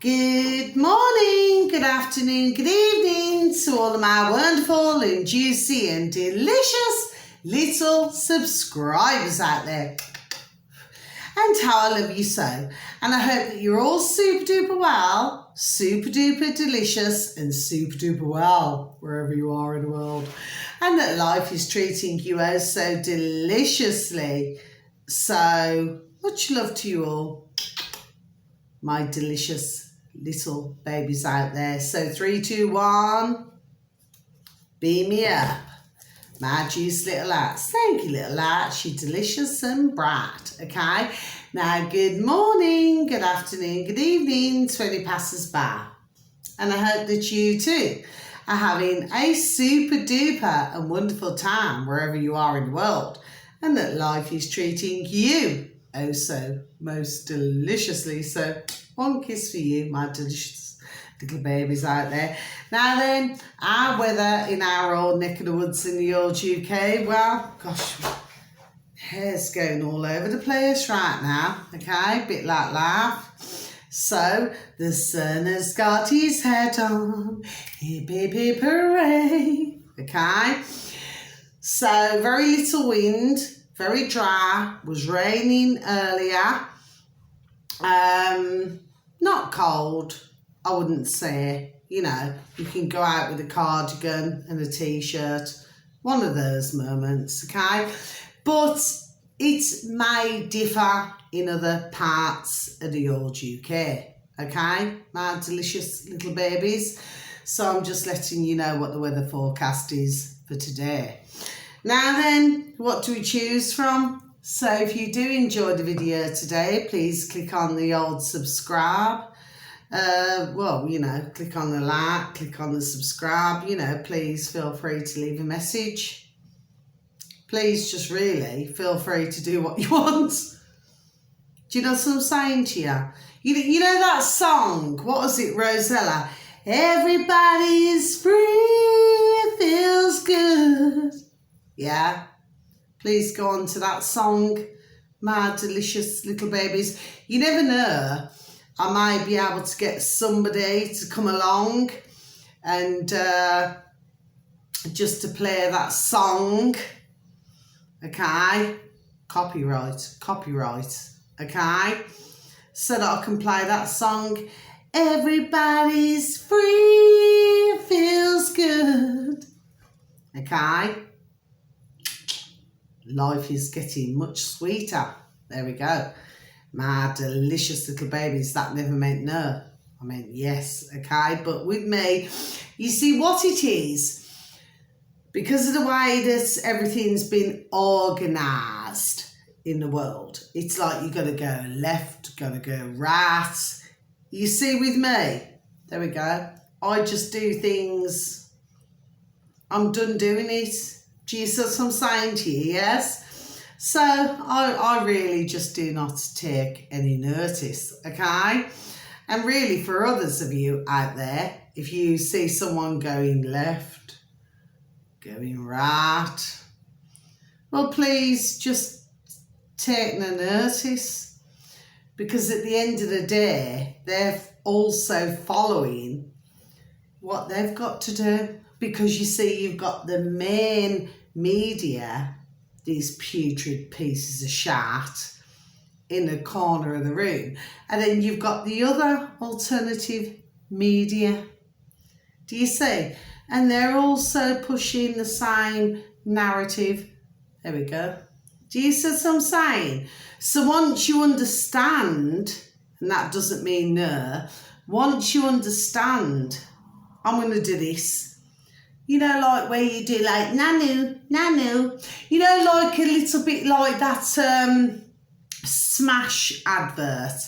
Good morning, good afternoon, good evening to all of my wonderful and juicy and delicious little subscribers out there. And how I love you so. And I hope that you're all super duper well, super duper delicious and super duper well, wherever you are in the world. And that life is treating you oh so deliciously. So much love to you all, my delicious little babies out there. So 3, 2, 1, beam me up, my juice little lights. Thank you, little lights, you're delicious and bright. Okay, now good morning, good afternoon, good evening to any passers-by, and I hope that you too are having a super duper and wonderful time wherever you are in the world, and that life is treating you oh so most deliciously. So one kiss for you, my delicious little babies out there. Now then, our weather in our old neck of the woods in the old UK, well, gosh, hair's going all over the place right now, okay, bit like life. So, the sun has got his hat on, hip hip hip hooray, okay. So, very little wind, very dry, was raining earlier. Not cold, I wouldn't say. You know, you can go out with a cardigan and a t-shirt, one of those moments, okay? But it may differ in other parts of the old UK, okay? My delicious little babies. So I'm just letting you know what the weather forecast is for today. Now then, what do we choose from? So if you do enjoy the video today, please click on the old subscribe. Click on the like, click on the subscribe, please feel free to leave a message. Please just really feel free to do what you want. Do you know what I'm saying to you? You know that song, what was it, Rosella? Everybody's free, it feels good. Yeah. Please go on to that song, my delicious little babies. You never know, I might be able to get somebody to come along and just to play that song, okay? Copyright, okay? So that I can play that song. Everybody's free, feels good, okay? Life is getting much sweeter. There we go. My delicious little babies, that never meant no. I meant yes, okay? But with me, you see what it is, because of the way that everything's been organised in the world, it's like you got to go left, got to go right. You see with me, there we go. I just do things, I'm done doing it. Jesus, I'm saying to you, yes? So I really just do not take any notice, okay? And really for others of you out there, if you see someone going left, going right, well, please just take no notice, because at the end of the day, they're also following what they've got to do. Because you see, you've got the main media, these putrid pieces of shit, in the corner of the room. And then you've got the other alternative media. Do you see? And they're also pushing the same narrative. There we go. Do you see what I'm saying? So once you understand, and that doesn't mean no, once you understand, I'm going to do this. Like where you do like nanu, like a little bit like that Smash advert.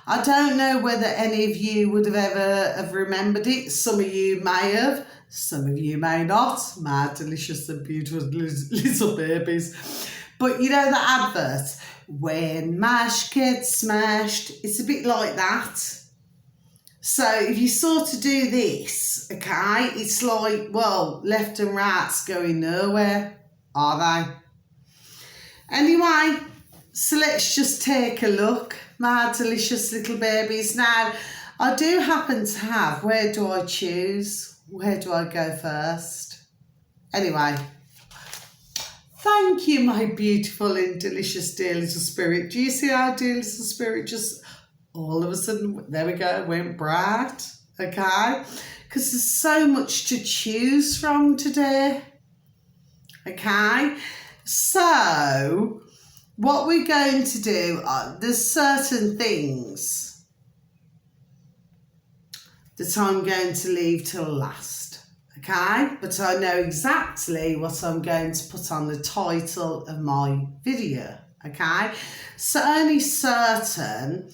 I don't know whether any of you would have remembered it. Some of you may have, some of you may not. My delicious and beautiful little babies. But the advert, when mash gets smashed, it's a bit like that. So if you sort of do this, okay, it's like, well, left and right's going nowhere, are they? Anyway, so let's just take a look, my delicious little babies. Now, I do happen to have, where do I choose? Where do I go first? Anyway, thank you, my beautiful and delicious dear little spirit. Do you see our dear little spirit just all of a sudden, there we go, went bright, okay? Because there's so much to choose from today, okay? So, what we're going to do, there's certain things that I'm going to leave till last, okay? But I know exactly what I'm going to put on the title of my video, okay? So only certain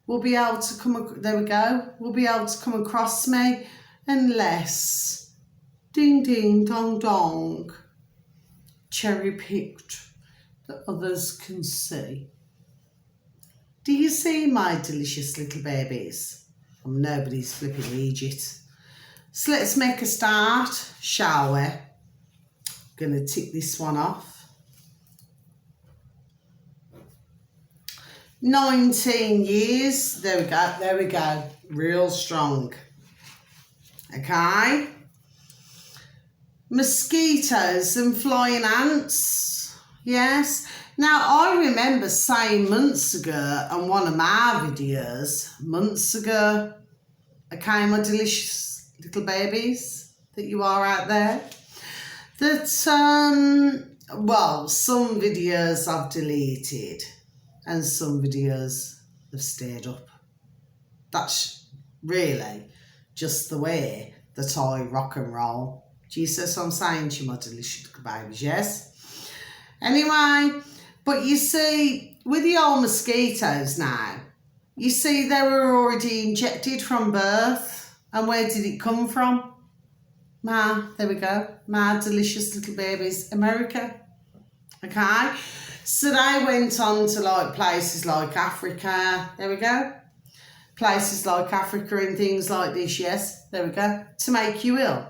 will be able to will be able to come across me unless, ding ding dong dong, cherry picked that others can see. Do you see, my delicious little babies? Nobody's flipping Egypt. So let's make a start, shall we? Gonna tick this one off. 19 years, there we go, real strong. Okay. Mosquitoes and flying ants, yes. Now, I remember saying months ago on one of my videos, months ago, okay, my delicious little babies that you are out there, that, well, some videos I've deleted and some videos have stayed up. That's really just the way that I rock and roll. Do you see what I'm saying to you, my delicious little babies, yes? Anyway, but you see, with the old mosquitoes now, you see they were already injected from birth. And where did it come from? There we go, my delicious little babies, America. Okay, so they went on to like places like Africa, there we go. Places like Africa and things like this, yes, there we go, to make you ill.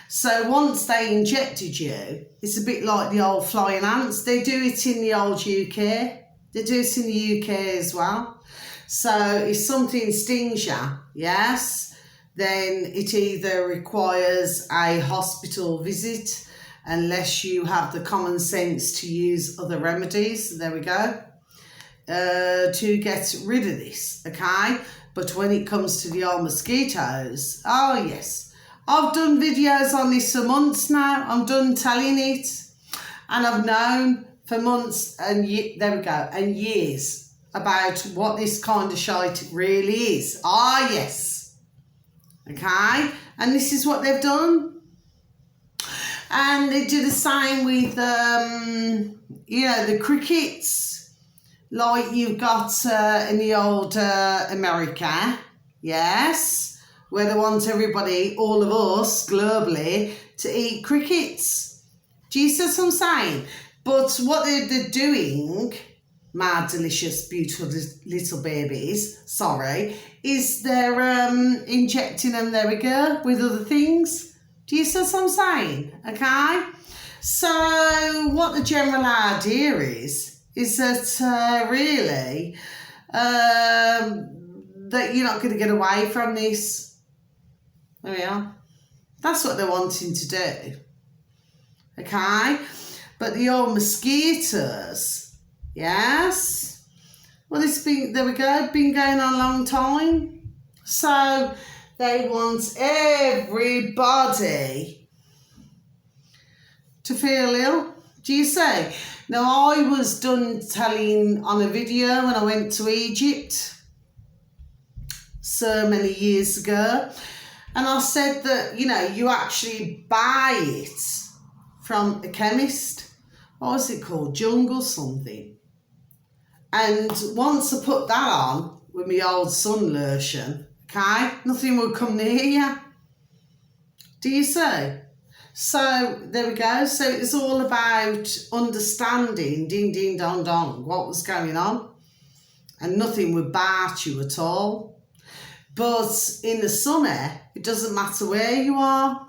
So once they injected you, it's a bit like the old flying ants. They do it in the old UK. They do it in the UK as well. So if something stings you, yes, then it either requires a hospital visit, unless you have the common sense to use other remedies, there we go, to get rid of this, okay? But when it comes to the old mosquitoes, oh yes, I've done videos on this for months now. I'm done telling it, and I've known for months and there we go, and years about what this kind of shite really is. Ah, yes. Okay, and this is what they've done. And they do the same with, you know, the crickets, like you've got in the old America, yes, where they want everybody, all of us, globally, to eat crickets. Do you see what I'm saying? But what they're doing, my delicious, beautiful little babies, sorry, is they're injecting them, there we go, with other things. Do you see what I'm saying? Okay? So what the general idea is that really, that you're not going to get away from this. There we are. That's what they're wanting to do. Okay? But the old mosquitoes, yes? Well, there we go, been going on a long time. So they want everybody to feel ill. Do you see? Now, I was done telling on a video when I went to Egypt so many years ago. And I said that, you know, you actually buy it from a chemist. What was it called? Jungle something. And once I put that on with my old sun lotion, okay, nothing would come near you. Do you see? So there we go. So it's all about understanding, ding ding dong dong, what was going on. And nothing would bite you at all. But in the summer, it doesn't matter where you are,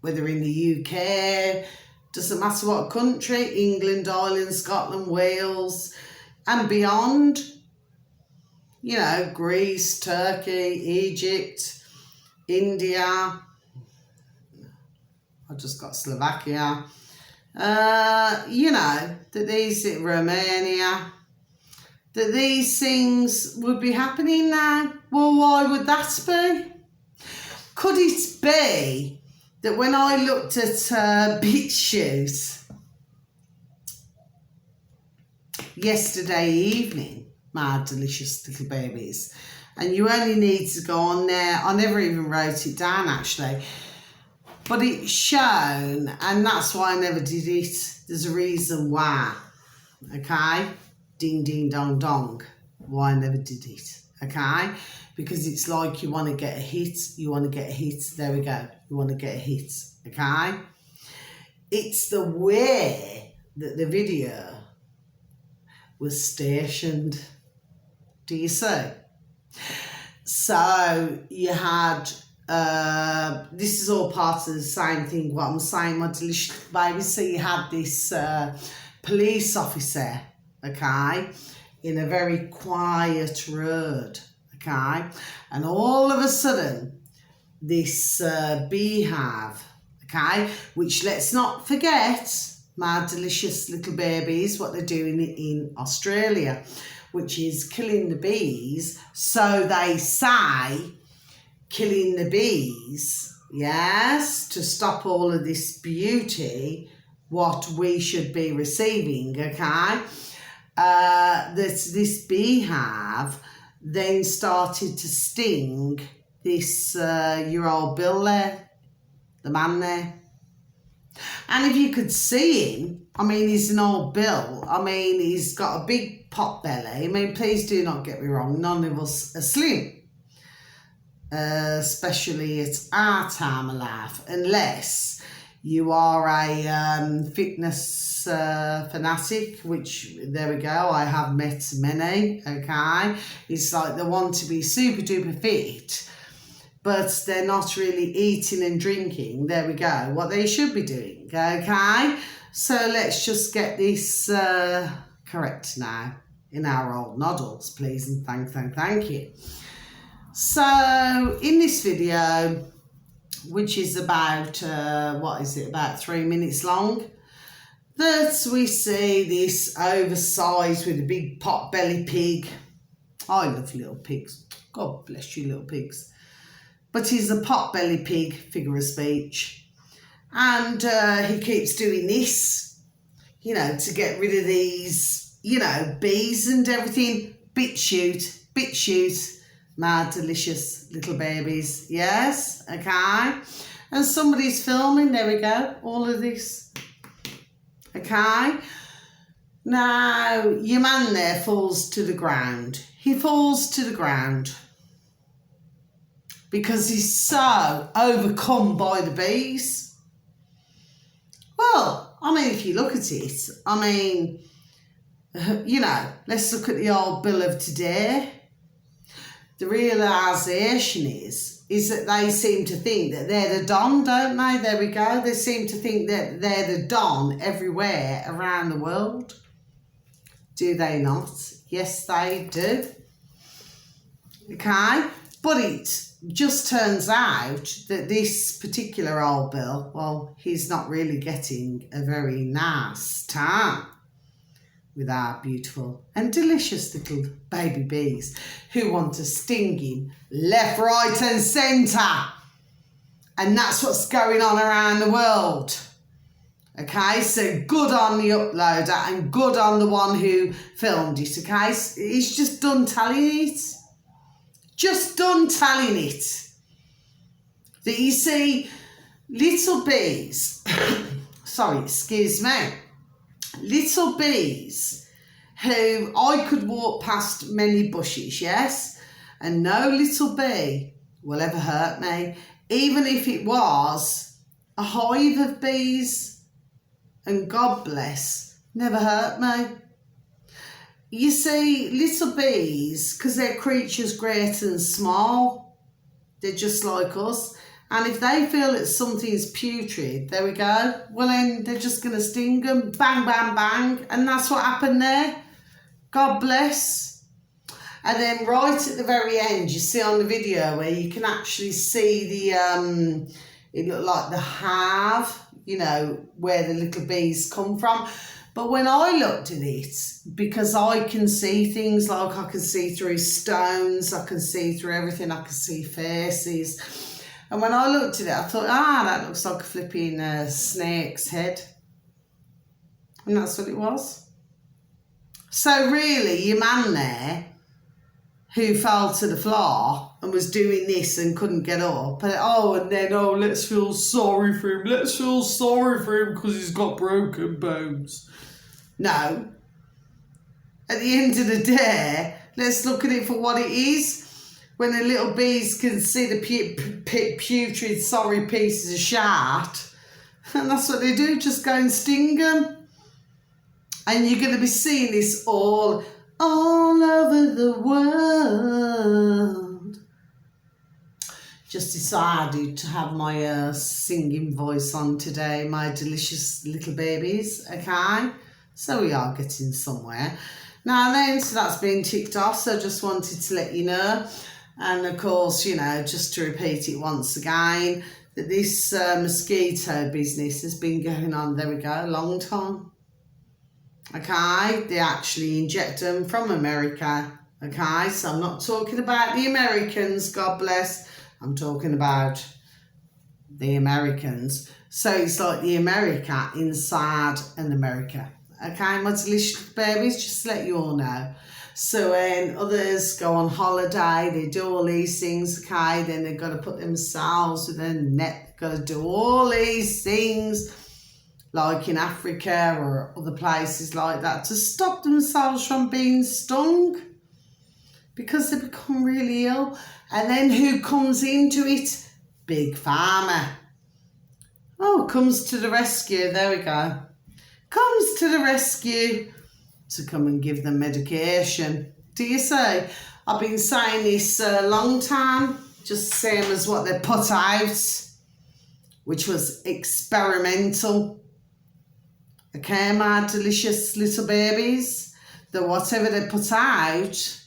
whether in the UK, doesn't matter what country, England, Ireland, Scotland, Wales, and beyond. You know, Greece, Turkey, Egypt, India. I just got Slovakia. You know, that these, Romania, that these things would be happening now. Well, why would that be? Could it be that when I looked at BitChute yesterday evening, my delicious little babies, and you only need to go on there, I never even wrote it down actually, but it's shown, and that's why I never did it. There's a reason why, okay? Ding, ding, dong, dong. Why I never did it, okay? Because it's like you want to get a hit, you want to get a hit, there we go. You want to get a hit, okay? It's the way that the video was stationed. Do you see? So you had, this is all part of the same thing, what I'm saying, my delicious baby. So you had this police officer, okay, in a very quiet road, okay, and all of a sudden this beehive, okay, which let's not forget, my delicious little babies, what they're doing in Australia, which is killing the bees. So they say killing the bees, yes, to stop all of this beauty, what we should be receiving, okay? That this beehive then started to sting this your old Bill there, the man there. And if you could see him, I mean, he's an old Bill. I mean, he's got a big pot belly. I mean, please do not get me wrong, none of us are slim. Especially at our time of life, unless you are a fitness fanatic, which, there we go, I have met many, okay? It's like they want to be super duper fit, but they're not really eating and drinking, there we go, what they should be doing, okay? So let's just get this correct now in our old noddles, please, and thank you. So in this video, which is about, what is it, about 3 minutes long, that we see this oversized with a big pot-belly pig. I love little pigs. God bless you, little pigs. But he's a pot-belly pig, figure of speech. And he keeps doing this, you know, to get rid of these, you know, bees and everything. BitChute. My delicious little babies, yes, okay, and somebody's filming, there we go, all of this, okay. Now, your man there falls to the ground. He falls to the ground because he's so overcome by the bees. Well, I mean, if you look at it, I mean, you know, let's look at the old Bill of today. The realisation is that they seem to think that they're the Don, don't they? There we go. They seem to think that they're the Don everywhere around the world. Do they not? Yes, they do. Okay? But it just turns out that this particular old Bill, well, he's not really getting a very nice time with our beautiful and delicious little baby bees who want to sting him left, right and centre. And that's what's going on around the world. Okay, so good on the uploader and good on the one who filmed it, okay? He's just done telling it. Just done telling it. That you see, little bees, sorry, excuse me, little bees who I could walk past many bushes, yes, and no little bee will ever hurt me, even if it was a hive of bees, and God bless, never hurt me. You see, little bees, because they're creatures great and small, they're just like us. And if they feel that something's putrid, there we go, well then they're just going to sting them, bang, bang, bang. And that's what happened there. God bless. And then right at the very end, you see on the video where you can actually see the, it looked like the hive, you know, where the little bees come from. But when I looked at it, because I can see things, like I can see through stones, I can see through everything, I can see faces. And when I looked at it, I thought, that looks like a flipping snake's head. And that's what it was. So really, your man there, who fell to the floor and was doing this and couldn't get up, and then let's feel sorry for him. Let's feel sorry for him because he's got broken bones. No. At the end of the day, let's look at it for what it is. When the little bees can see the putrid, sorry pieces of shart, and that's what they do, just go and sting them. And you're going to be seeing this all over the world. Just decided to have my singing voice on today, my delicious little babies, okay? So we are getting somewhere. Now then, so that's been ticked off, so just wanted to let you know. And of course, you know, just to repeat it once again, that this mosquito business has been going on, there we go, a long time. Okay, they actually inject them from America. Okay, so I'm not talking about the Americans, God bless. I'm talking about the Americans. So it's like the America inside an America. Okay, my delicious babies, just to let you all know. So when others go on holiday, they do all these things, okay, then they've got to put themselves with a net, got to do all these things, like in Africa or other places like that, to stop themselves from being stung, because they become really ill. And then who comes into it? Big Pharma. Comes to the rescue, there we go. Comes to the rescue to come and give them medication. Do you see? I've been saying this a long time, just the same as what they put out, which was experimental. Okay, my delicious little babies, that whatever they put out,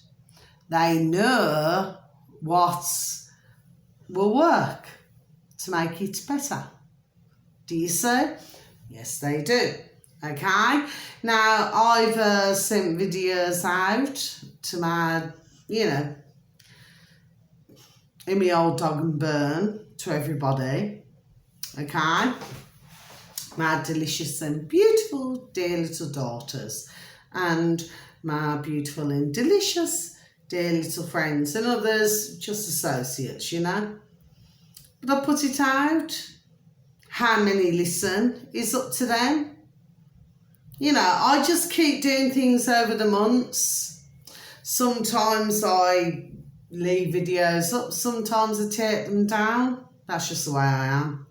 they know what will work to make it better. Do you see? Yes, they do. Okay, now I've sent videos out to my, in my old dog and burn to everybody. Okay, my delicious and beautiful dear little daughters, and my beautiful and delicious dear little friends, and others just associates, But I put it out. How many listen is up to them. I just keep doing things over the months. Sometimes I leave videos up, sometimes I take them down. That's just the way I am.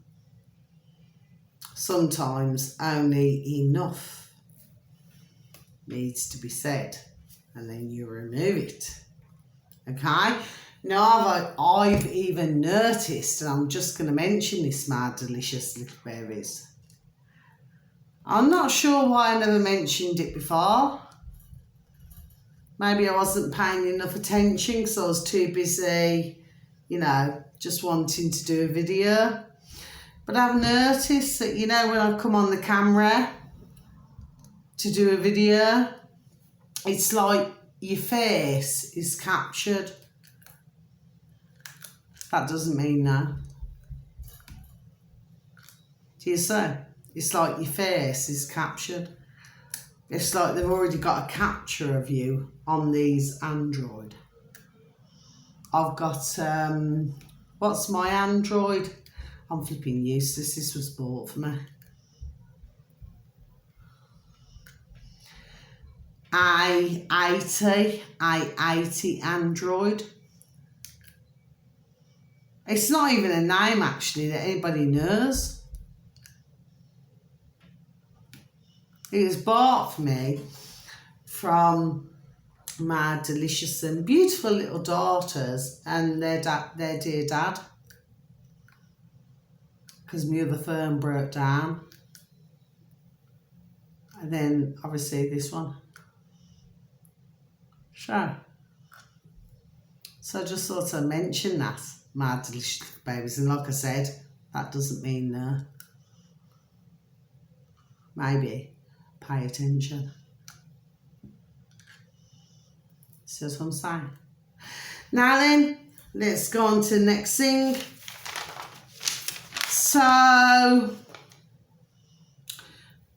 Sometimes only enough needs to be said, and then you remove it. Okay? Now I've even noticed, and I'm just going to mention this, my delicious little babies. I'm not sure why I never mentioned it before. Maybe I wasn't paying enough attention because I was too busy, just wanting to do a video. But I've noticed that, when I come on the camera to do a video, it's like your face is captured. That doesn't mean no. Do you see? It's like your face is captured. It's like they've already got a capture of you on these Android. I've got, what's my Android? I'm flipping useless. This was bought for me. i80 Android. It's not even a name actually that anybody knows. It was bought for me from my delicious and beautiful little daughters and their dear dad, because my other phone broke down. And then obviously this one. So So I just thought I'd mention that, my delicious little babies. And like I said, that doesn't mean no. Maybe pay attention. See what I'm saying? Now then, let's go on to the next thing. So,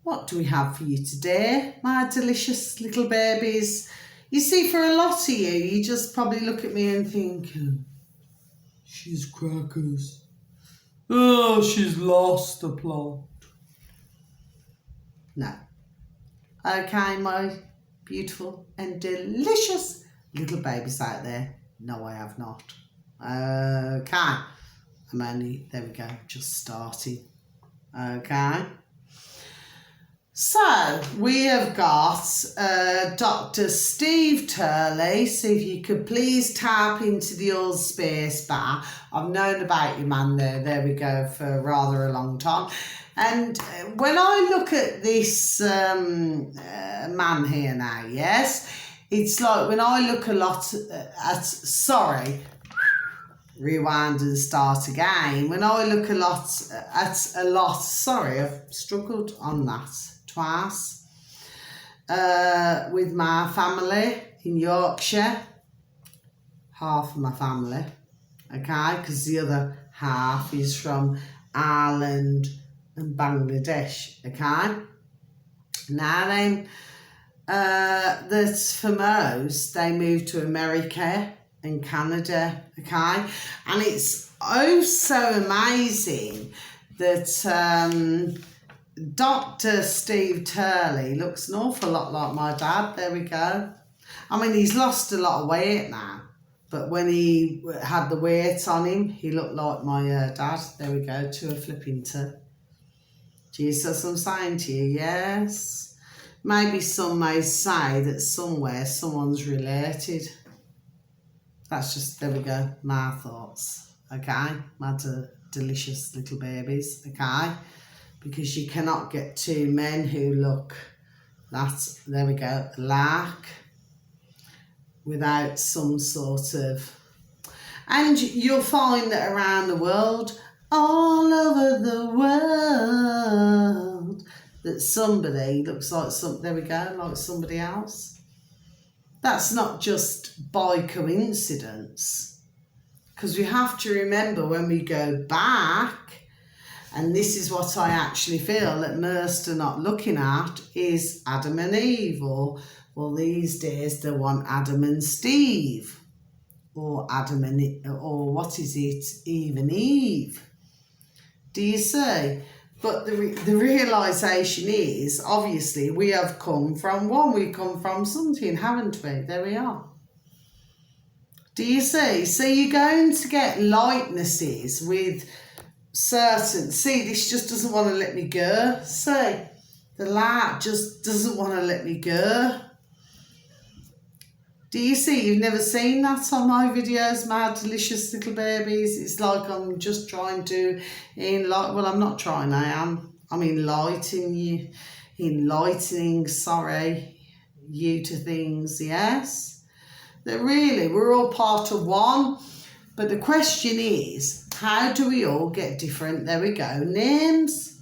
what do we have for you today, my delicious little babies? You see, for a lot of you, you just probably look at me and think, she's crackers. Oh, she's lost the plot. No. Okay, my beautiful and delicious little babies out there. No, I have not. Okay. I'm only, there we go, just starting. Okay. So, we have got Dr. Steve Turley. So, if you could please tap into the old space bar. I've known about you, man, there we go, for rather a long time. And when I look at this man here now, yes, it's like when I look a lot at, sorry, rewind and start again. When I look a lot at sorry, I've struggled on that twice, with my family in Yorkshire, half of my family, okay, because the other half is from Ireland and Bangladesh, okay. Now then, that's for most, they moved to America and Canada, okay, and it's oh so amazing that Dr. Steve Turley looks an awful lot like my dad. There we go. I mean, he's lost a lot of weight now, but when he had the weight on him, he looked like my dad. There we go, to a flipping two. Jesus, I'm saying to you, yes. Maybe some may say that somewhere someone's related. That's just, there we go, my thoughts, okay? My delicious little babies, okay? Because you cannot get two men who look, that's, there we go, alike, without some sort of, and you'll find that around the world, all over the world, that somebody looks like there we go, like somebody else. That's not just by coincidence, because we have to remember when we go back, and this is what I actually feel that most are not looking at, is Adam and Eve, or well, these days they want Adam and Steve, or Adam and, or what is it, Eve and Eve. Do you see? But the realisation is, obviously, we have come from one. We come from something, haven't we? There we are. Do you see? So you're going to get likenesses with certain... See, this just doesn't want to let me go. See, the light just doesn't want to let me go. Do you see? You've never seen that on my videos, my delicious little babies. It's like I'm just trying to, well, I'm not trying, I am. I'm enlightening you, you to things, yes? That really, we're all part of one. But the question is, how do we all get different, there we go, names?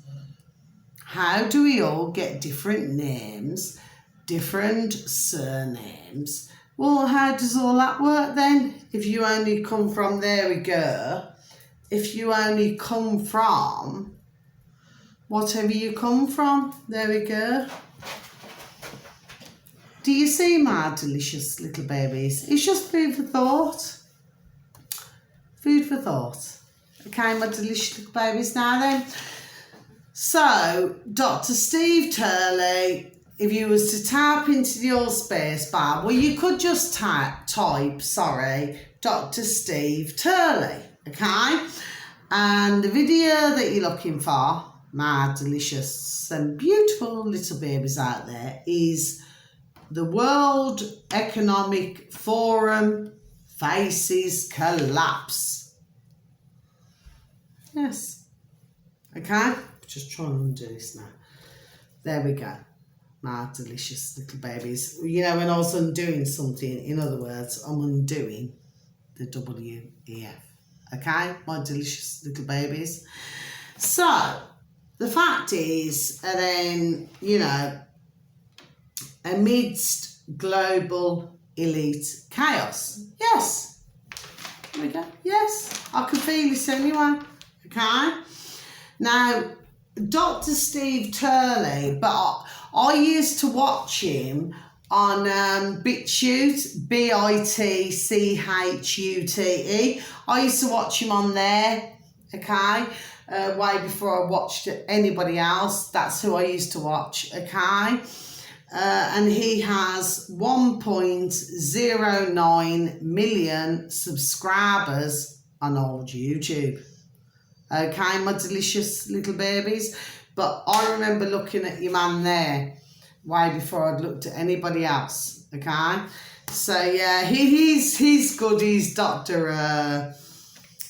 How do we all get different names, different surnames? Well, how does all that work then? If you only come from, there we go, if you only come from whatever you come from, there we go. Do you see, my delicious little babies? It's just food for thought. Food for thought. Okay, my delicious little babies. Now then, so Dr. Steve Turley, if you was to tap into the old space bar, well, you could just type, Dr. Steve Turley, okay? And the video that you're looking for, my delicious and beautiful little babies out there, is the World Economic Forum faces collapse. Yes. Okay? Just trying to undo this now. There we go. My delicious little babies. You know, when I was undoing something, in other words, I'm undoing. the W-E-F. Okay, my delicious little babies. So, the fact is, and then, you know, amidst global elite chaos. Yes. There we go. Yes. I can feel it anyway. Okay. Now, Dr. Steve Turley, but I used to watch him on BitChute, BITCHUTE. I used to watch him on there, okay? Way before I watched anybody else. That's who I used to watch, okay? And he has 1.09 million subscribers on old YouTube. Okay, my delicious little babies. But I remember looking at your man there way before I'd looked at anybody else. Okay, so yeah, he's good. He's Dr.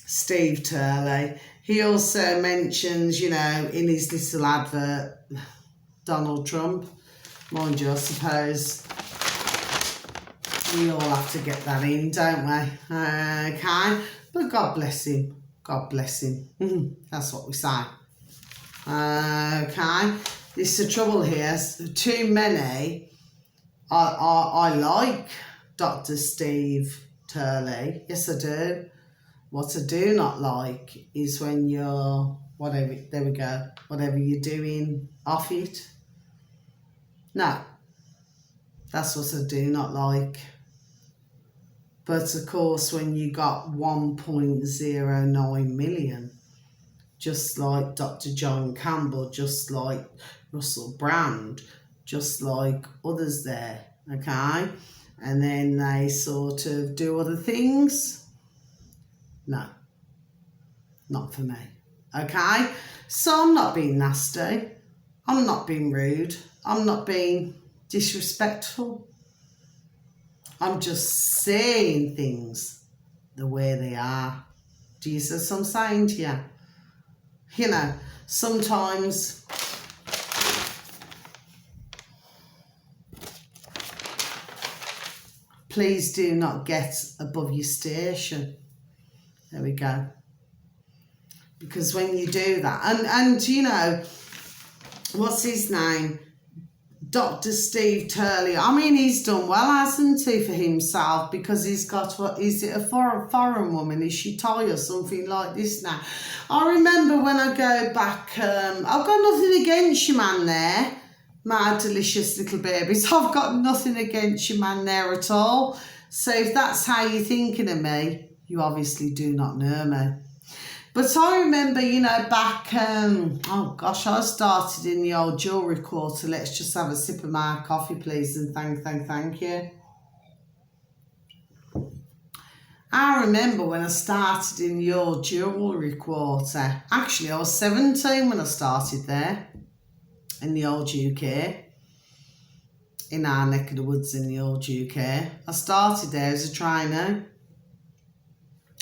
Steve Turley. He also mentions, you know, in his little advert, Donald Trump. Mind you, I suppose we all have to get that in, don't we? Okay, but God bless him. God bless him. That's what we say. Okay, this is the trouble here. Too many. I like Dr. Steve Turley. Yes, I do. What I do not like is when you're whatever. There we go. Whatever you're doing off it. No, that's what I do not like. But of course, when you got 1.09 million, just like Dr. John Campbell, just like Russell Brand, just like others there, okay? And then they sort of do other things. No, not for me, okay? So I'm not being nasty. I'm not being rude. I'm not being disrespectful. I'm just saying things the way they are. Do you see what I'm saying to you? You know, sometimes please do not get above your station. There we go. Because when you do that, and you know, what's his name? Dr. Steve Turley. I mean, he's done well, hasn't he, for himself? Because he's got, what is it, a foreign woman? Is she Thai or something like this now? I remember when I go back, I've got nothing against you, man, there. My delicious little babies. I've got nothing against you, man, there at all. So if that's how you're thinking of me, you obviously do not know me. But I remember, you know, back, oh gosh, I started in the old jewellery quarter. Let's just have a sip of my coffee, please, and thank you. I remember when I started in the old jewellery quarter. Actually, I was 17 when I started there, in the old UK, in our neck of the woods in the old UK. I started there as a trainer.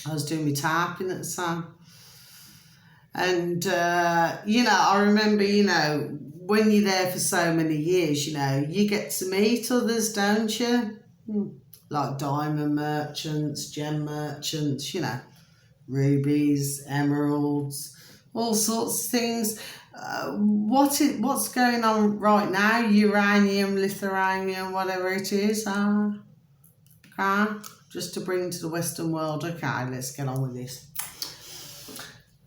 I was doing my typing at the time. And, you know, I remember, you know, when you're there for so many years, you know, you get to meet others, don't you? Like diamond merchants, gem merchants, you know, rubies, emeralds, all sorts of things. What's going on right now? Uranium, lithium, whatever it is. Okay, just to bring to the Western world. Okay, let's get on with this.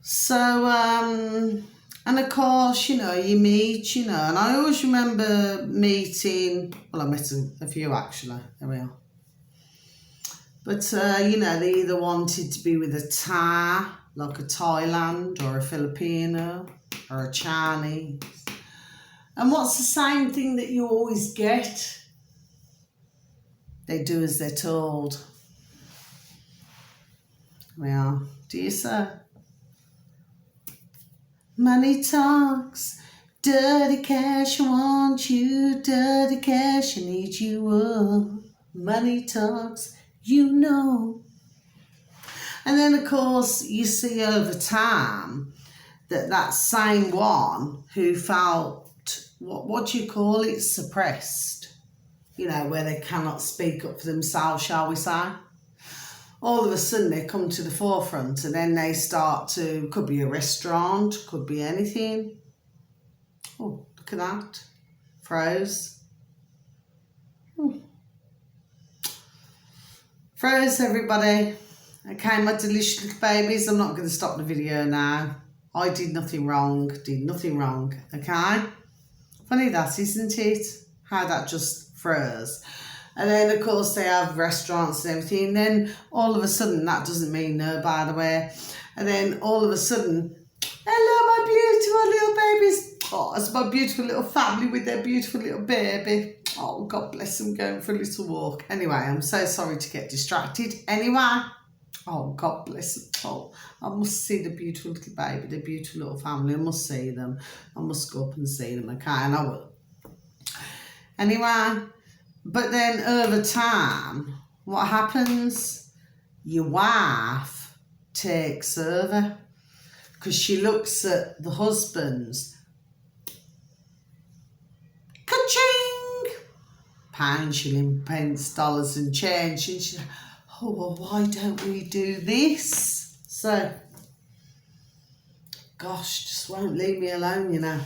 So, and of course, you know, you meet, you know, and I always remember meeting, well, I met a few actually, there we are. But, you know, they either wanted to be with a Thai, like a Thailand, or a Filipino, or a Chinese. And what's the same thing that you always get? They do as they're told. Well, do you, sir? Money talks, dirty cash, I want you, dirty cash, I need you, oh. Money talks, you know. And then, of course, you see over time that same one who felt, what do you call it, suppressed, you know, where they cannot speak up for themselves, shall we say? all of a sudden they come to the forefront, and then they start to, could be a restaurant, could be anything. Oh, look at that. Froze. Froze, everybody. Okay, my delicious little babies, I'm not going to stop the video now. I did nothing wrong, okay? Funny that, isn't it? How that just froze. And then, of course, they have restaurants and everything. And then, all of a sudden, that doesn't mean no, by the way. And then, all of a sudden, hello, my beautiful little babies. Oh, it's my beautiful little family with their beautiful little baby. Oh, God bless them, going for a little walk. Anyway, I'm so sorry to get distracted. Anyway, oh, God bless them. Oh, I must see the beautiful little baby, the beautiful little family. I must see them. I must go up and see them, okay? And I will. Anyway, but then over time, what happens? Your wife takes over because she looks at the husband's ka-ching, pound, shilling, pence, dollars and change, and she's like, oh, well, why don't we do this? So, gosh, just won't leave me alone, you know.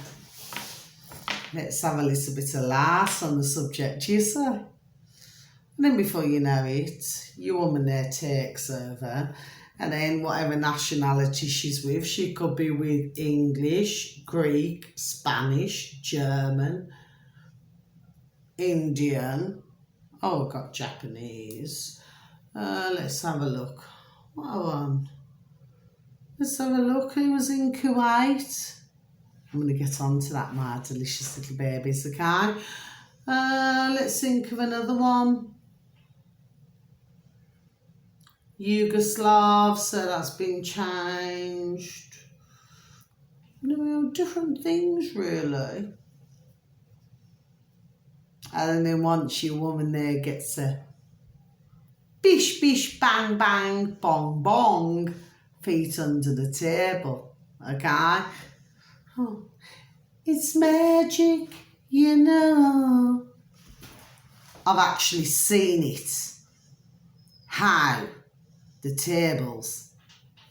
Let's have a little bit of laugh on the subject, you say. And then before you know it, your woman there takes over. And then whatever nationality she's with, she could be with English, Greek, Spanish, German, Indian. Oh, I've got Japanese. Let's have a look. What one? Let's have a look. Who was in Kuwait? I'm going to get on to that, my delicious little babies, okay? Let's think of another one. Yugoslav, so that's been changed. No, different things, really. And then once your woman there gets a bish, bish, bang, bang, bong, bong, feet under the table, okay? Oh, it's magic, you know. I've actually seen it. How the tables,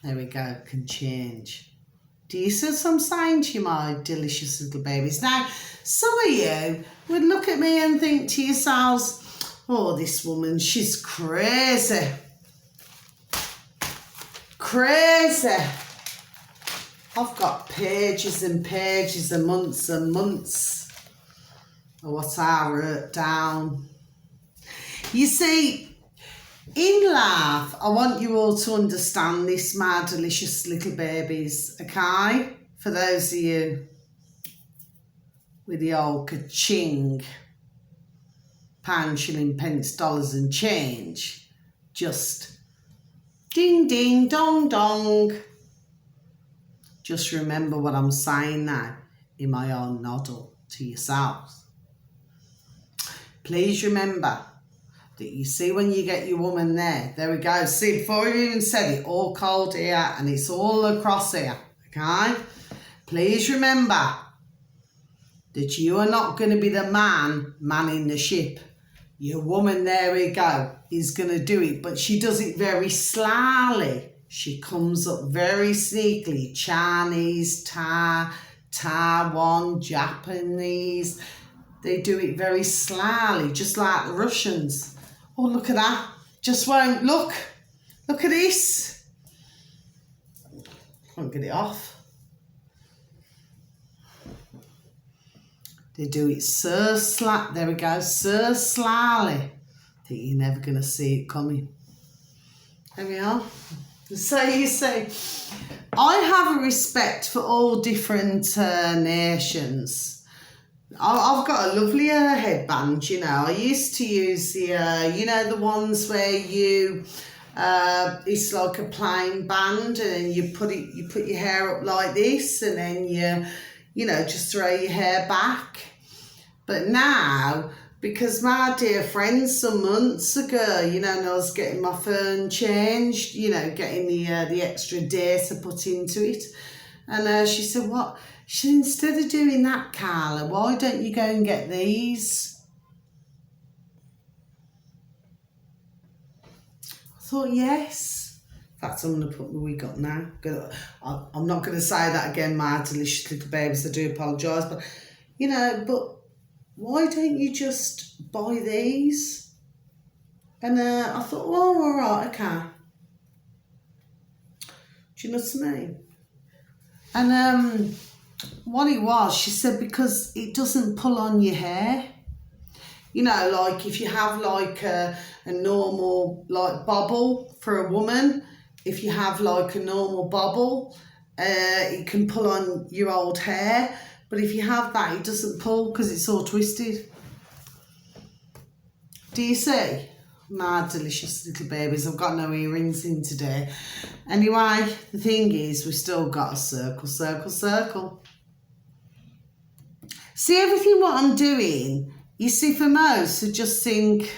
there we go, can change. Do you see what I'm saying to you, my delicious little babies? Now, some of you would look at me and think to yourselves, oh, this woman, she's crazy. Crazy. I've got pages and pages and months of what I wrote down. You see, in life, I want you all to understand this, my delicious little babies, okay? For those of you with the old ka-ching, pound, shilling, pence, dollars and change, just ding, ding, dong, dong. Just remember what I'm saying now in my own noddle to yourselves. Please remember that you see when you get your woman there we go. See, before I even said it, all cold here and it's all across here, okay? Please remember that you are not going to be the man manning the ship. Your woman, there we go, is going to do it, but she does it very slowly. She comes up very sneakily. Chinese, Taiwan, Japanese. They do it very slowly, just like the Russians. Oh, look at that. Just won't look. Look at this. Can't get it off. They do it so slowly. There we go. So slowly that you're never going to see it coming. There we are. So you see, I have a respect for all different nations. I've got a lovely headband, you know. I used to use the, you know, the ones where you, it's like a plain band and you put your hair up like this and then you know, just throw your hair back. But now, because my dear friend some months ago, you know, and I was getting my phone changed, you know, getting the extra data put into it. And she said, what? She said, instead of doing that, Carla, why don't you go and get these? I thought, yes. In fact, I'm going to put my wig on now. I'm not going to say that again, my delicious little babies. I do apologise. But, you know, but why don't you just buy these? And I thought, well, all right, okay. Do you know what I mean? And what it was, she said, because it doesn't pull on your hair. You know, like if you have like a normal like bobble for a woman, if you have like a normal bobble, it can pull on your old hair. But if you have that, it doesn't pull because it's all twisted. Do you see? My delicious little babies. I've got no earrings in today. Anyway, the thing is, we've still got a circle, circle, circle. See, everything what I'm doing, you see, for most who just think,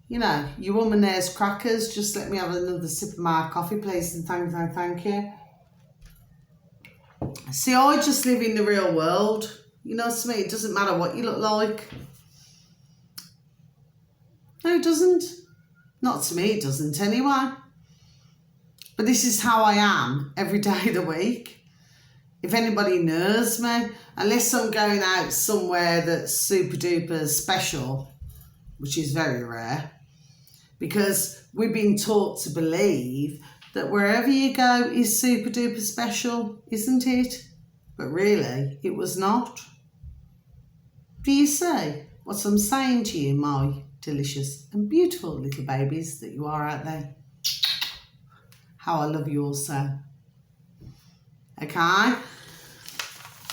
you know, you woman there's crackers, just let me have another sip of my coffee, please, and thank you. See, I just live in the real world. You know what I mean? It doesn't matter what you look like. No, it doesn't. Not to me, it doesn't anyway. But this is how I am every day of the week. If anybody knows me, unless I'm going out somewhere that's super duper special, which is very rare, because we've been taught to believe that wherever you go is super duper special, isn't it? But really, it was not. Do you see what I'm saying to you, my delicious and beautiful little babies that you are out there? How I love you also. Okay,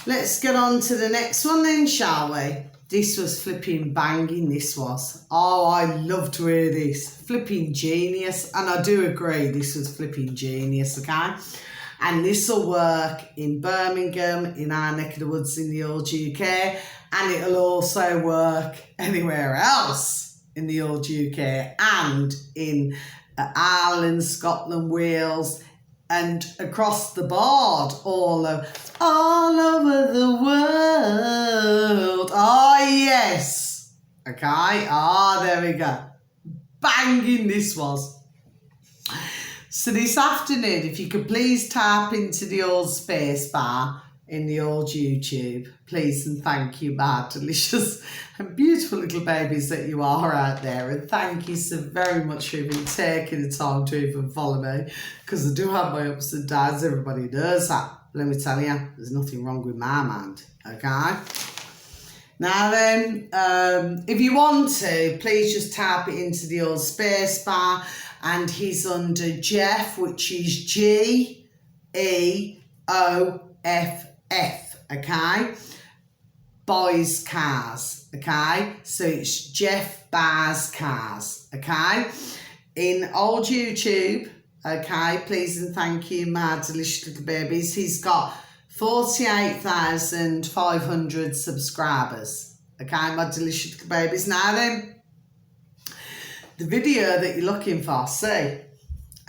let's get on to the next one then, shall we? This was flipping banging, this was. Oh, I love to hear this. Flipping genius. And I do agree, this was flipping genius, okay? And this will work in Birmingham, in our neck of the woods in the old UK, and it'll also work anywhere else in the old UK and in Ireland, Scotland, Wales, and across the board, all over the world. Oh, yes. Okay. There we go. Banging this was. So this afternoon, if you could please tap into the old space bar in the old YouTube, please and thank you, my delicious and beautiful little babies that you are out there. And thank you so very much for even taking the time to even follow me, because I do have my ups and downs. Everybody knows that. Let me tell you, there's nothing wrong with my mind, okay? Now then, if you want to, please just tap it into the old space bar, and he's under Jeff, which is GEOFF, okay? Buys cars, okay? So it's Jeff Buys Cars, okay? In old YouTube, okay, please and thank you, my delicious little babies. He's got 48,500 subscribers, okay, my delicious little babies. Now then, the video that you're looking for, see,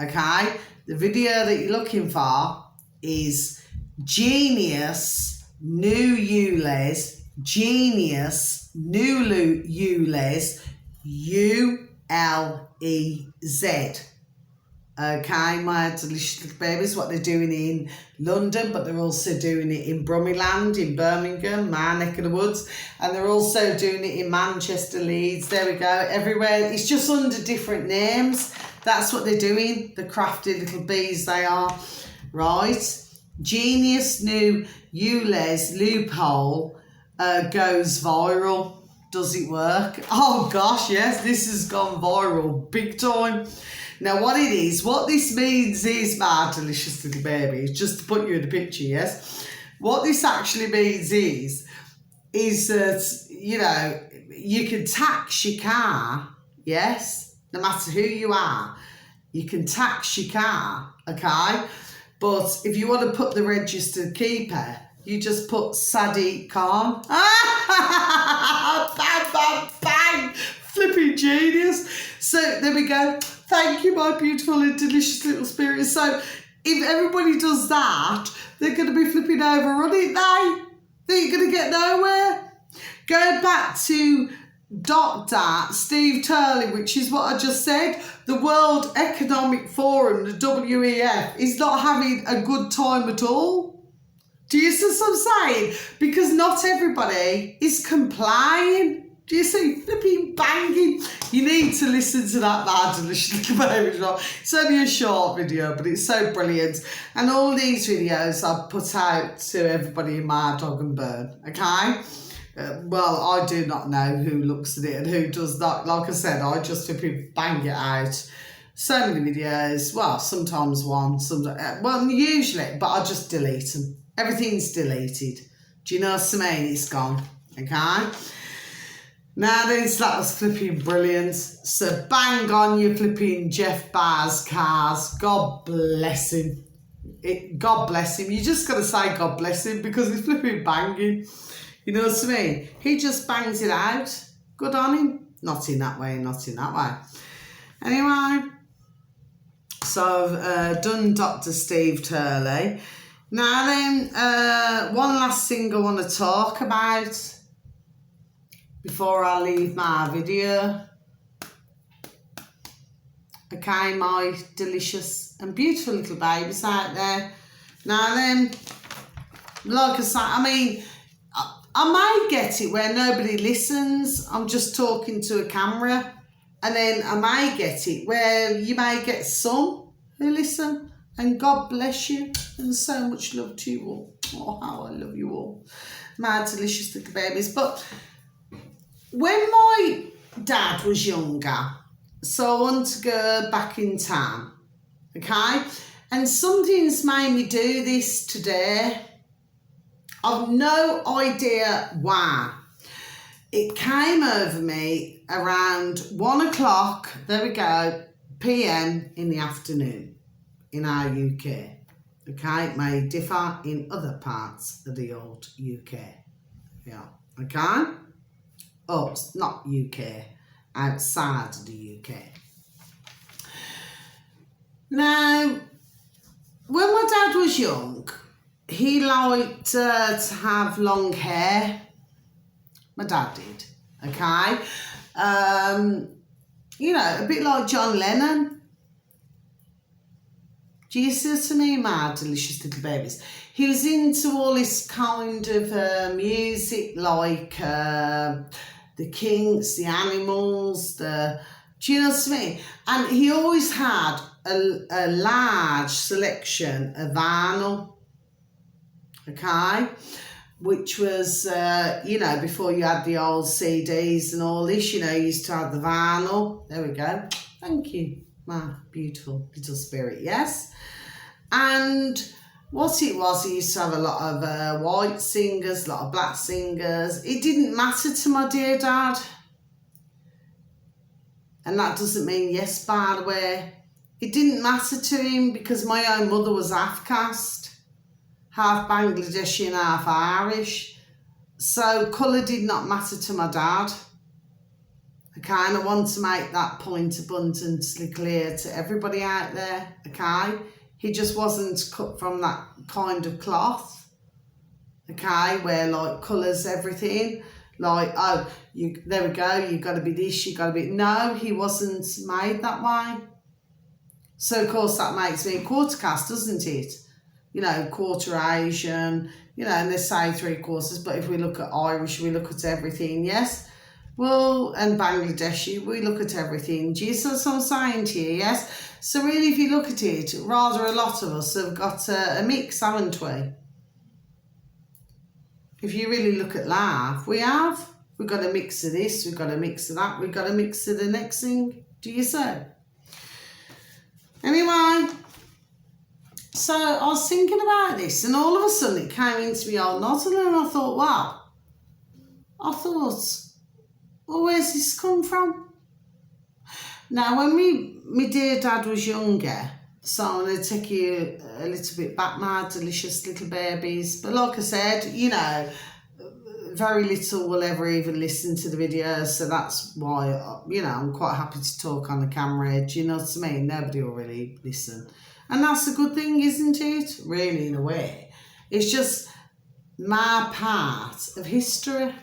okay, the video that you're looking for is Genius New ULEZ, Genius New ULEZ, ULEZ. Okay, my delicious little babies, what they're doing in London, but they're also doing it in Brummyland, in Birmingham, my neck of the woods, and they're also doing it in Manchester, Leeds, there we go, everywhere. It's just under different names. That's what they're doing, the crafty little bees they are, right? Genius New ULEZ loophole goes viral. Does it work? Oh gosh, yes, this has gone viral big time. Now what it is, what this means is, my delicious little baby, just to put you in the picture, yes? What this actually means is that, you know, you can tax your car, yes? No matter who you are, you can tax your car, okay? But if you want to put the registered keeper, you just put Sadiq Khan. Bang, bang, bang! Flipping genius. So there we go. Thank you, my beautiful and delicious little spirits. So if everybody does that, they're going to be flipping over, aren't they? They're going to get nowhere. Go back to Dr. Steve Turley, which is what I just said, the World Economic Forum, the WEF, is not having a good time at all. Do you see what I'm saying? Because not everybody is complying. Do you see? Flipping banging. You need to listen to that Mad Delicious Little Baby Shop. It's only a short video, but it's so brilliant. And all these videos I put out to everybody in my Dog and Burn, okay? Well, I do not know who looks at it and who does not. Like I said, I just flipping bang it out. So many videos. Well, sometimes one, sometimes, well, usually, but I just delete them. Everything's deleted. Do you know what I mean? It's gone, okay? Now then, so that was flipping brilliant. So bang on your flipping Jeff Barr's cars. God bless him. God bless him. You just got to say God bless him because he's flipping banging. You know what I mean? He just bangs it out. Good on him. Not in that way, not in that way. Anyway, so I've done Dr. Steve Turley. Now then, one last thing I want to talk about before I leave my video. Okay, my delicious and beautiful little babies out there. Now then, like I say, I mean, I might get it where nobody listens. I'm just talking to a camera. And then I might get it where you may get some who listen. And God bless you. And so much love to you all. Oh, how I love you all. My delicious little babies. But when my dad was younger, so I want to go back in time, okay? And something's made me do this today. I've no idea why. It came over me around 1 o'clock, there we go, PM in the afternoon in our UK. Okay, it may differ in other parts of the old UK. Yeah, okay? Oh, it's not UK, outside of the UK. Now, when my dad was young, he liked to have long hair. My dad did, okay? You know, a bit like John Lennon. Do you see what I mean, my delicious little babies? He was into all this kind of music, like the Kinks, the Animals, do you know what I mean? And he always had a large selection of vinyl, okay? Which was, you know, before you had the old CDs and all this, you know, you used to have the vinyl. There we go. Thank you, my beautiful little spirit, yes? And what it was, he used to have a lot of white singers, a lot of black singers. It didn't matter to my dear dad. And that doesn't mean yes, by the way. It didn't matter to him because my own mother was half caste, half Bangladeshi and half Irish. So colour did not matter to my dad. Okay, and I want to make that point abundantly clear to everybody out there, okay? He just wasn't cut from that kind of cloth, okay, where like colours everything. Like, oh, there we go, you've got to be this, you've got to be... No, he wasn't made that way. So, of course, that makes me a quarter caste, doesn't it? You know, quarter Asian, you know, and they say 3/4, but if we look at Irish, we look at everything, yes? Well, and Bangladeshi, we look at everything. Do you see what I'm saying to you, yes? So really, if you look at it, rather a lot of us have got a mix, haven't we? If you really look at life, we have. We've got a mix of this, we've got a mix of that, we've got a mix of the next thing. Do you see? Anyway, so I was thinking about this, and all of a sudden it came into me old noddle, and I thought, wow. Well, where's this come from? Now, when my dear dad was younger, so I'm going to take you a little bit back, my delicious little babies. But like I said, you know, very little will ever even listen to the videos, so that's why, you know, I'm quite happy to talk on the camera. Do you know what I mean? Nobody will really listen. And that's a good thing, isn't it? Really, in a way. It's just my part of history.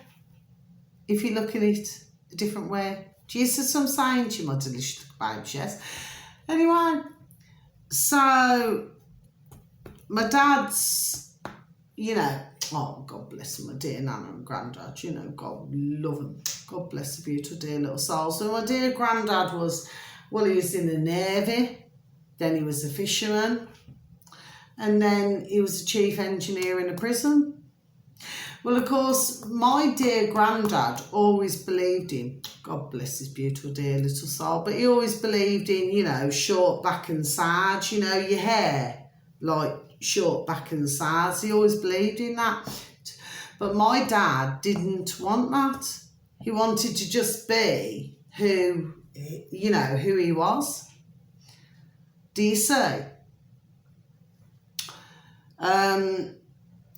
If you look at it, a different way. Jesus, I'm saying to you, my delicious babes, yes. Anyway, so my dad's, you know, oh, God bless my dear Nana and Grandad, you know, God love them. God bless the beautiful dear little soul. So my dear Grandad was, well, he was in the Navy, then he was a fisherman, and then he was a chief engineer in a prison. Well, of course, my dear Grandad always believed in, God bless his beautiful dear little soul, but he always believed in, you know, short back and sides, you know, your hair, like short back and sides. He always believed in that. But my dad didn't want that. He wanted to just be who, you know, who he was. Do you see?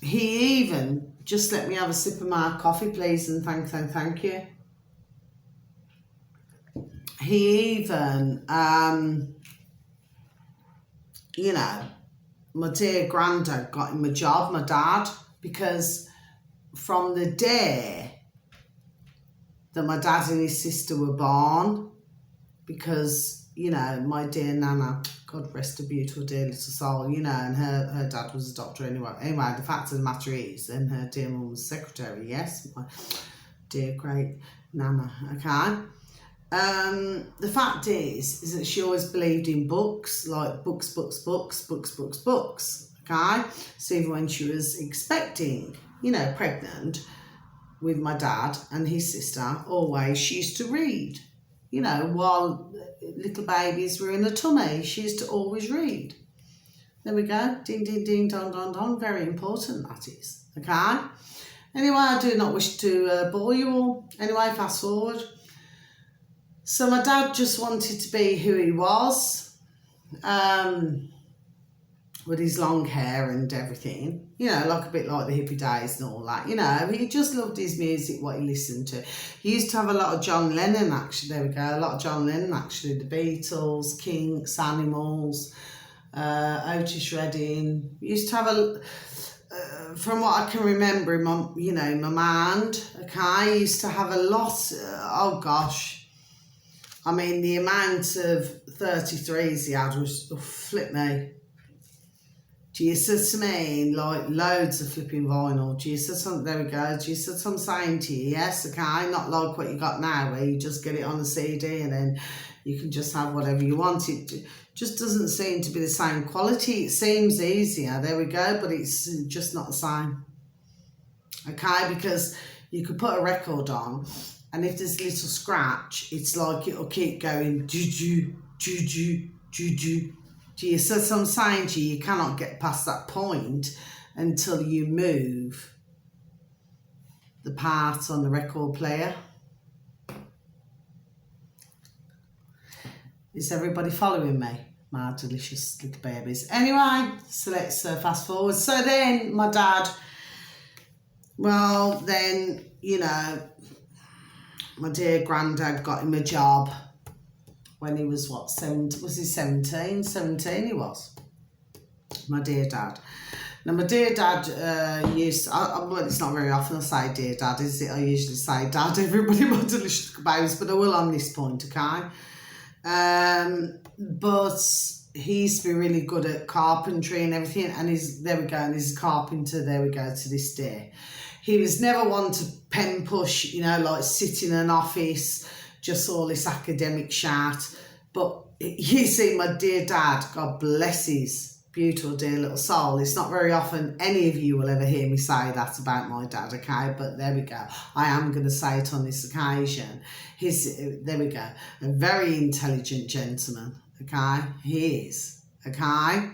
He even, just let me have a sip of my coffee, please, and thank you. He even, you know, my dear Grandad got him a job, my dad, because from the day that my dad and his sister were born, because, you know, my dear Nana, God rest her beautiful dear little soul, you know, and her dad was a doctor anyway. Anyway, the fact of the matter is, and her dear mum was secretary, yes, my dear great Nana, okay? The fact is that she always believed in books, like books, okay? So even when she was expecting, you know, pregnant with my dad and his sister, always she used to read. You know, while little babies were in the tummy, she used to always read. There we go. Ding, ding, ding, dong, dong, dong. Very important, that is. Okay? Anyway, I do not wish to bore you all. Anyway, fast forward. So my dad just wanted to be who he was, with his long hair and everything. You know, like a bit like the hippie days and all that. You know, he just loved his music, what he listened to. He used to have a lot of John Lennon, actually. There we go. A lot of John Lennon, actually. The Beatles, Kinks, Animals, Otis Redding. He used to have from what I can remember, in my, you know, in my mind, okay, he used to have a lot, oh gosh. I mean, the amount of 33s he had was, oh, flip me. Jesus, I mean, like loads of flipping vinyl. Jesus, there we go. Jesus, I'm saying to you, yes, okay, not like what you got now, where you just get it on a CD and then you can just have whatever you want. It just doesn't seem to be the same quality. It seems easier, there we go, but it's just not the same. Okay, because you could put a record on, and if there's a little scratch, it's like it'll keep going, juju, juju, juju. So I'm saying to you, you cannot get past that point until you move the part on the record player. Is everybody following me? My delicious little babies. Anyway, so let's fast forward. So then my dad, well then, you know, my dear Grandad got him a job when he was, what, 17, was he 17? 17 he was, my dear dad. Now, my dear dad used, well, it's not very often I say dear dad, is it? I usually say dad, everybody, my delicious babes, but I will on this point, okay? But he used to be really good at carpentry and everything, and there we go, and he's a carpenter, there we go, to this day. He was never one to pen push, you know, like sit in an office, just all this academic chat. But you see, my dear dad, God bless his beautiful dear little soul, it's not very often any of you will ever hear me say that about my dad, okay? But there we go. I am going to say it on this occasion. There we go. A very intelligent gentleman, okay? He is, okay?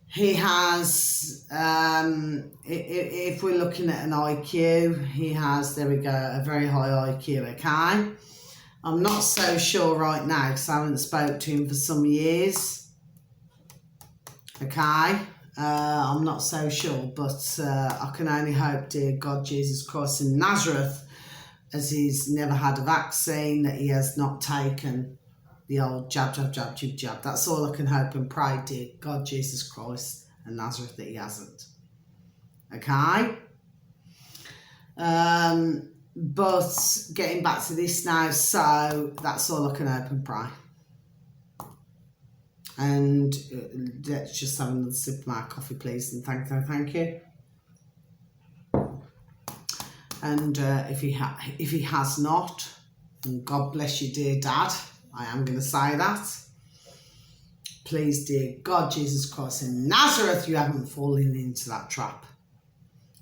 He has, if we're looking at an IQ, he has, there we go, a very high IQ, okay? I'm not so sure right now because I haven't spoke to him for some years, okay? I'm not so sure, but I can only hope, dear God, Jesus Christ in Nazareth, as he's never had a vaccine, that he has not taken the old jab, jab, jab, jab, jab. That's all I can hope and pray, dear God, Jesus Christ and Nazareth, that he hasn't. Okay? But getting back to this now, so that's all I can hope and pray. And let's just have another sip of my coffee, please, and thank you. And if he has not, and God bless you, dear Dad, I am going to say that. Please, dear God, Jesus Christ in Nazareth, you haven't fallen into that trap.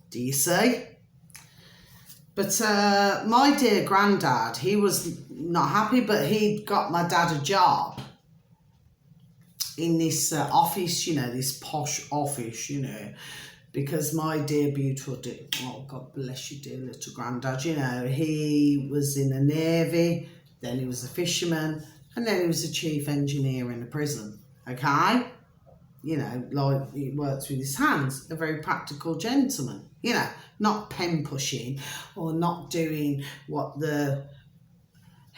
Do you see? But my dear granddad, he was not happy, but he'd got my dad a job in this office, you know, this posh office, you know, because my dear beautiful, oh God bless you, dear little granddad, you know, he was in the Navy, then he was a fisherman, and then he was a chief engineer in a prison, okay? You know, like, he works with his hands, a very practical gentleman, you know, not pen pushing or not doing what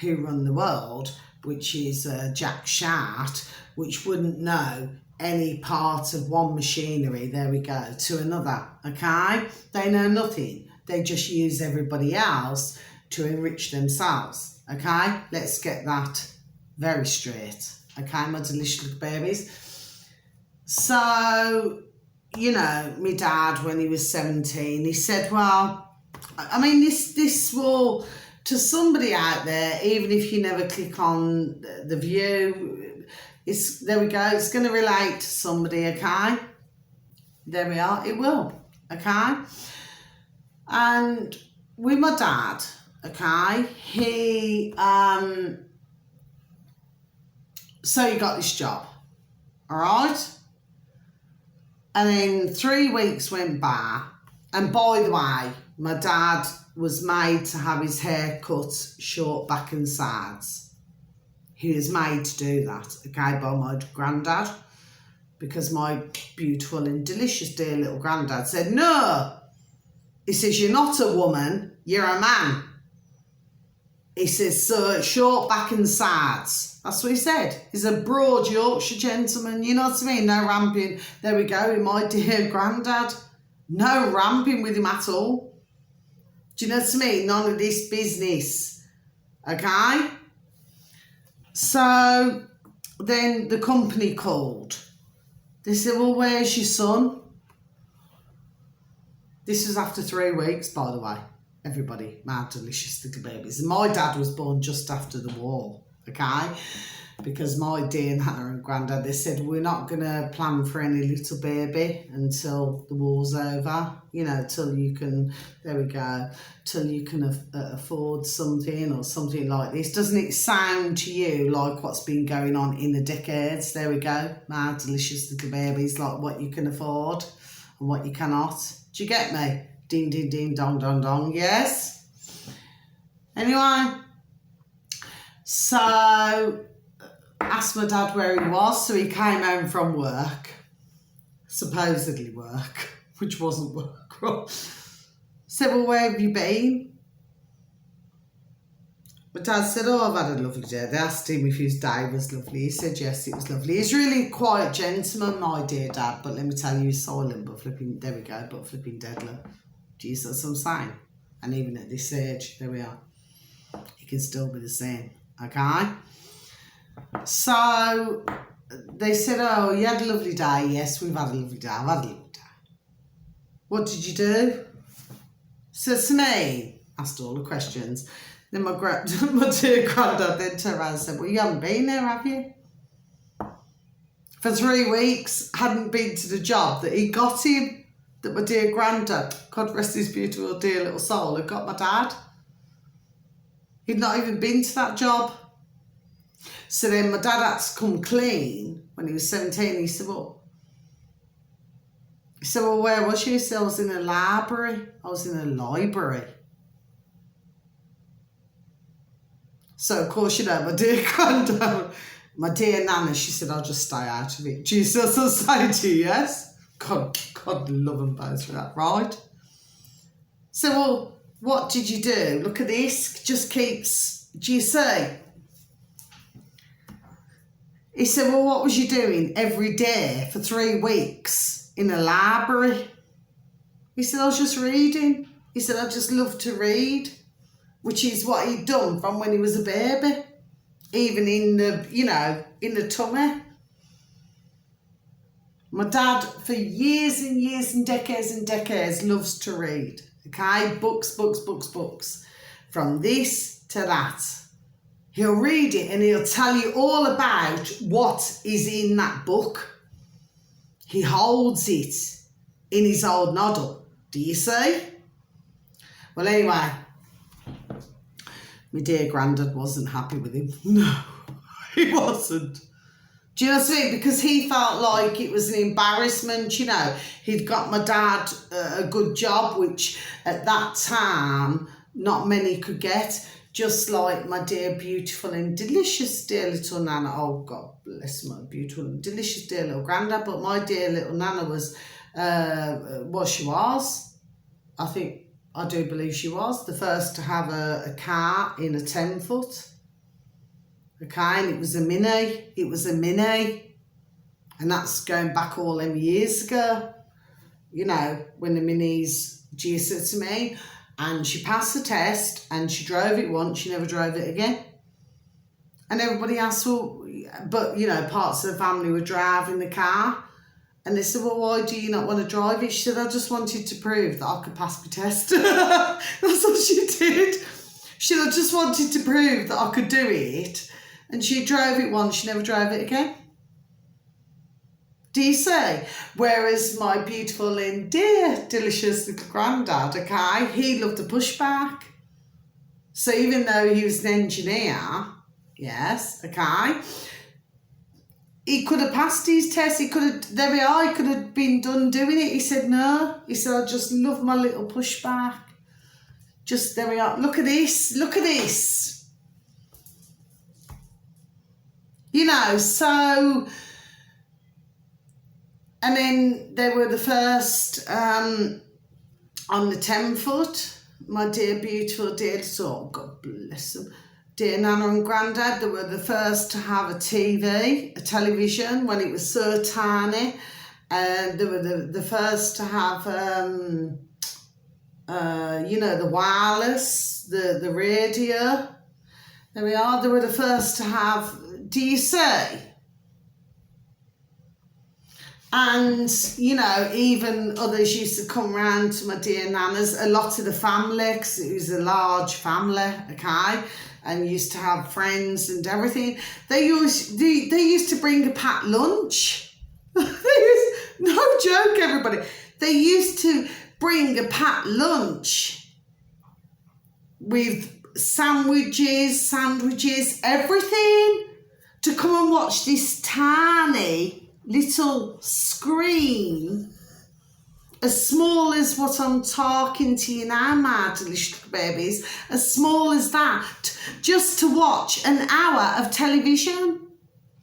who run the world, which is Jack Shart, which wouldn't know any part of one machinery, there we go, to another, okay? They know nothing. They just use everybody else to enrich themselves, okay? Let's get that very straight, okay, my delicious little babies? So, you know, my dad, when he was 17, he said, well, I mean, this will, to somebody out there, even if you never click on the view, there we go, it's going to relate to somebody, okay? There we are, it will, okay? And with my dad, okay, so he got this job, all right? And then 3 weeks went by, and by the way, my dad was made to have his hair cut short back and sides. He was made to do that, okay, by my granddad, because my beautiful and delicious dear little granddad said, no. He says, you're not a woman, you're a man. He says, so short back and sides. That's what he said. He's a broad Yorkshire gentleman, you know what I mean? No ramping. There we go, with my dear granddad. No ramping with him at all. Do you know what I mean? None of this business, okay? So then the company called. They said, well, where's your son? This was after 3 weeks, by the way. Everybody, my delicious little babies. And my dad was born just after the war, okay? Because my dear Nana and Grandad, they said, we're not going to plan for any little baby until the war's over, you know, till you can, there we go, till you can afford something or something like this. Doesn't it sound to you like what's been going on in the decades? There we go, my delicious little babies, like what you can afford and what you cannot. Do you get me? Ding, ding, ding, dong, dong, dong, yes? Anyway, so asked my dad where he was, so he came home from work, supposedly work, which wasn't work, right? Said, well, where have you been? My dad said, oh, I've had a lovely day. They asked him if his day was lovely. He said, yes, it was lovely. He's really a quiet gentleman, my dear dad, but let me tell you, he's silent, but flipping, there we go, but flipping deadly. Jesus, I'm saying. And even at this age, there we are. He can still be the same, okay? So they said, oh, you had a lovely day. Yes, we've had a lovely day. I've had a lovely day. What did you do? So to me, asked all the questions. Then my dear granddad then turned around and said, well, you haven't been there, have you? For 3 weeks, hadn't been to the job that he got him, that my dear granddad, God rest his beautiful dear little soul, had got my dad. He'd not even been to that job. So then my dad had to come clean when he was 17. He said, well, where was you? He said, I was in a library. I was in a library. So, of course, you know, my dear granddad, my dear Nana, she said, I'll just stay out of it. Jesus, I'll say to you, yes? God love them both for that, right? So, well, what did you do? Look at this, just keeps, do you see? He said, well, what was you doing every day for 3 weeks in a library? He said, I was just reading. He said, I just love to read. which is what he'd done from when he was a baby, even in the, in the tummy. My dad, for years and years and decades, loves to read, okay? Books. From this to that. He'll read it and he'll tell you all about what is in that book. He holds it in his old noddle. Do you see? Well, anyway, my dear granddad wasn't happy with him. No, he wasn't. Do you know what I mean? Because he felt like it was an embarrassment, He'd got my dad a good job, which at that time, not many could get. Just like my dear, beautiful and delicious dear little Nana. Oh, God bless my beautiful and delicious dear little granddad. But my dear little Nana was, she was. I do believe she was the first to have a car in a 10-foot. Okay, and it was a Mini. And that's going back all them years ago. When the Minis, Gia said to me, and she passed the test and she drove it once, she never drove it again. And everybody asked, well, but, parts of the family were driving the car. And they said, well, why do you not want to drive it? She said, I just wanted to prove that I could pass my test. That's what she did. She said, I just wanted to prove that I could do it. And she drove it once, she never drove it again. Do you see? Whereas my beautiful and dear, delicious little granddad, okay, he loved the pushback. So even though he was an engineer, yes, okay, he could have passed his test, he could have been done doing it. He said, no. He said, I just love my little pushback. Just, there we are. Look at this. So... And then they were the first on the 10-foot. My dear, beautiful, dear, oh, God bless them, dear Nana and Grandad, they were the first to have a television, when it was so tiny. They were the first to have, the wireless, the radio. There we are. They were the first to have, do you see? And, even others used to come round to my dear Nana's, a lot of the family, because it was a large family, okay, and used to have friends and everything. They used to bring a packed lunch. No joke, everybody. They used to bring a packed lunch with sandwiches, everything, to come and watch this tiny little screen, as small as what I'm talking to you now, my delicious babies, as small as that, just to watch an hour of television.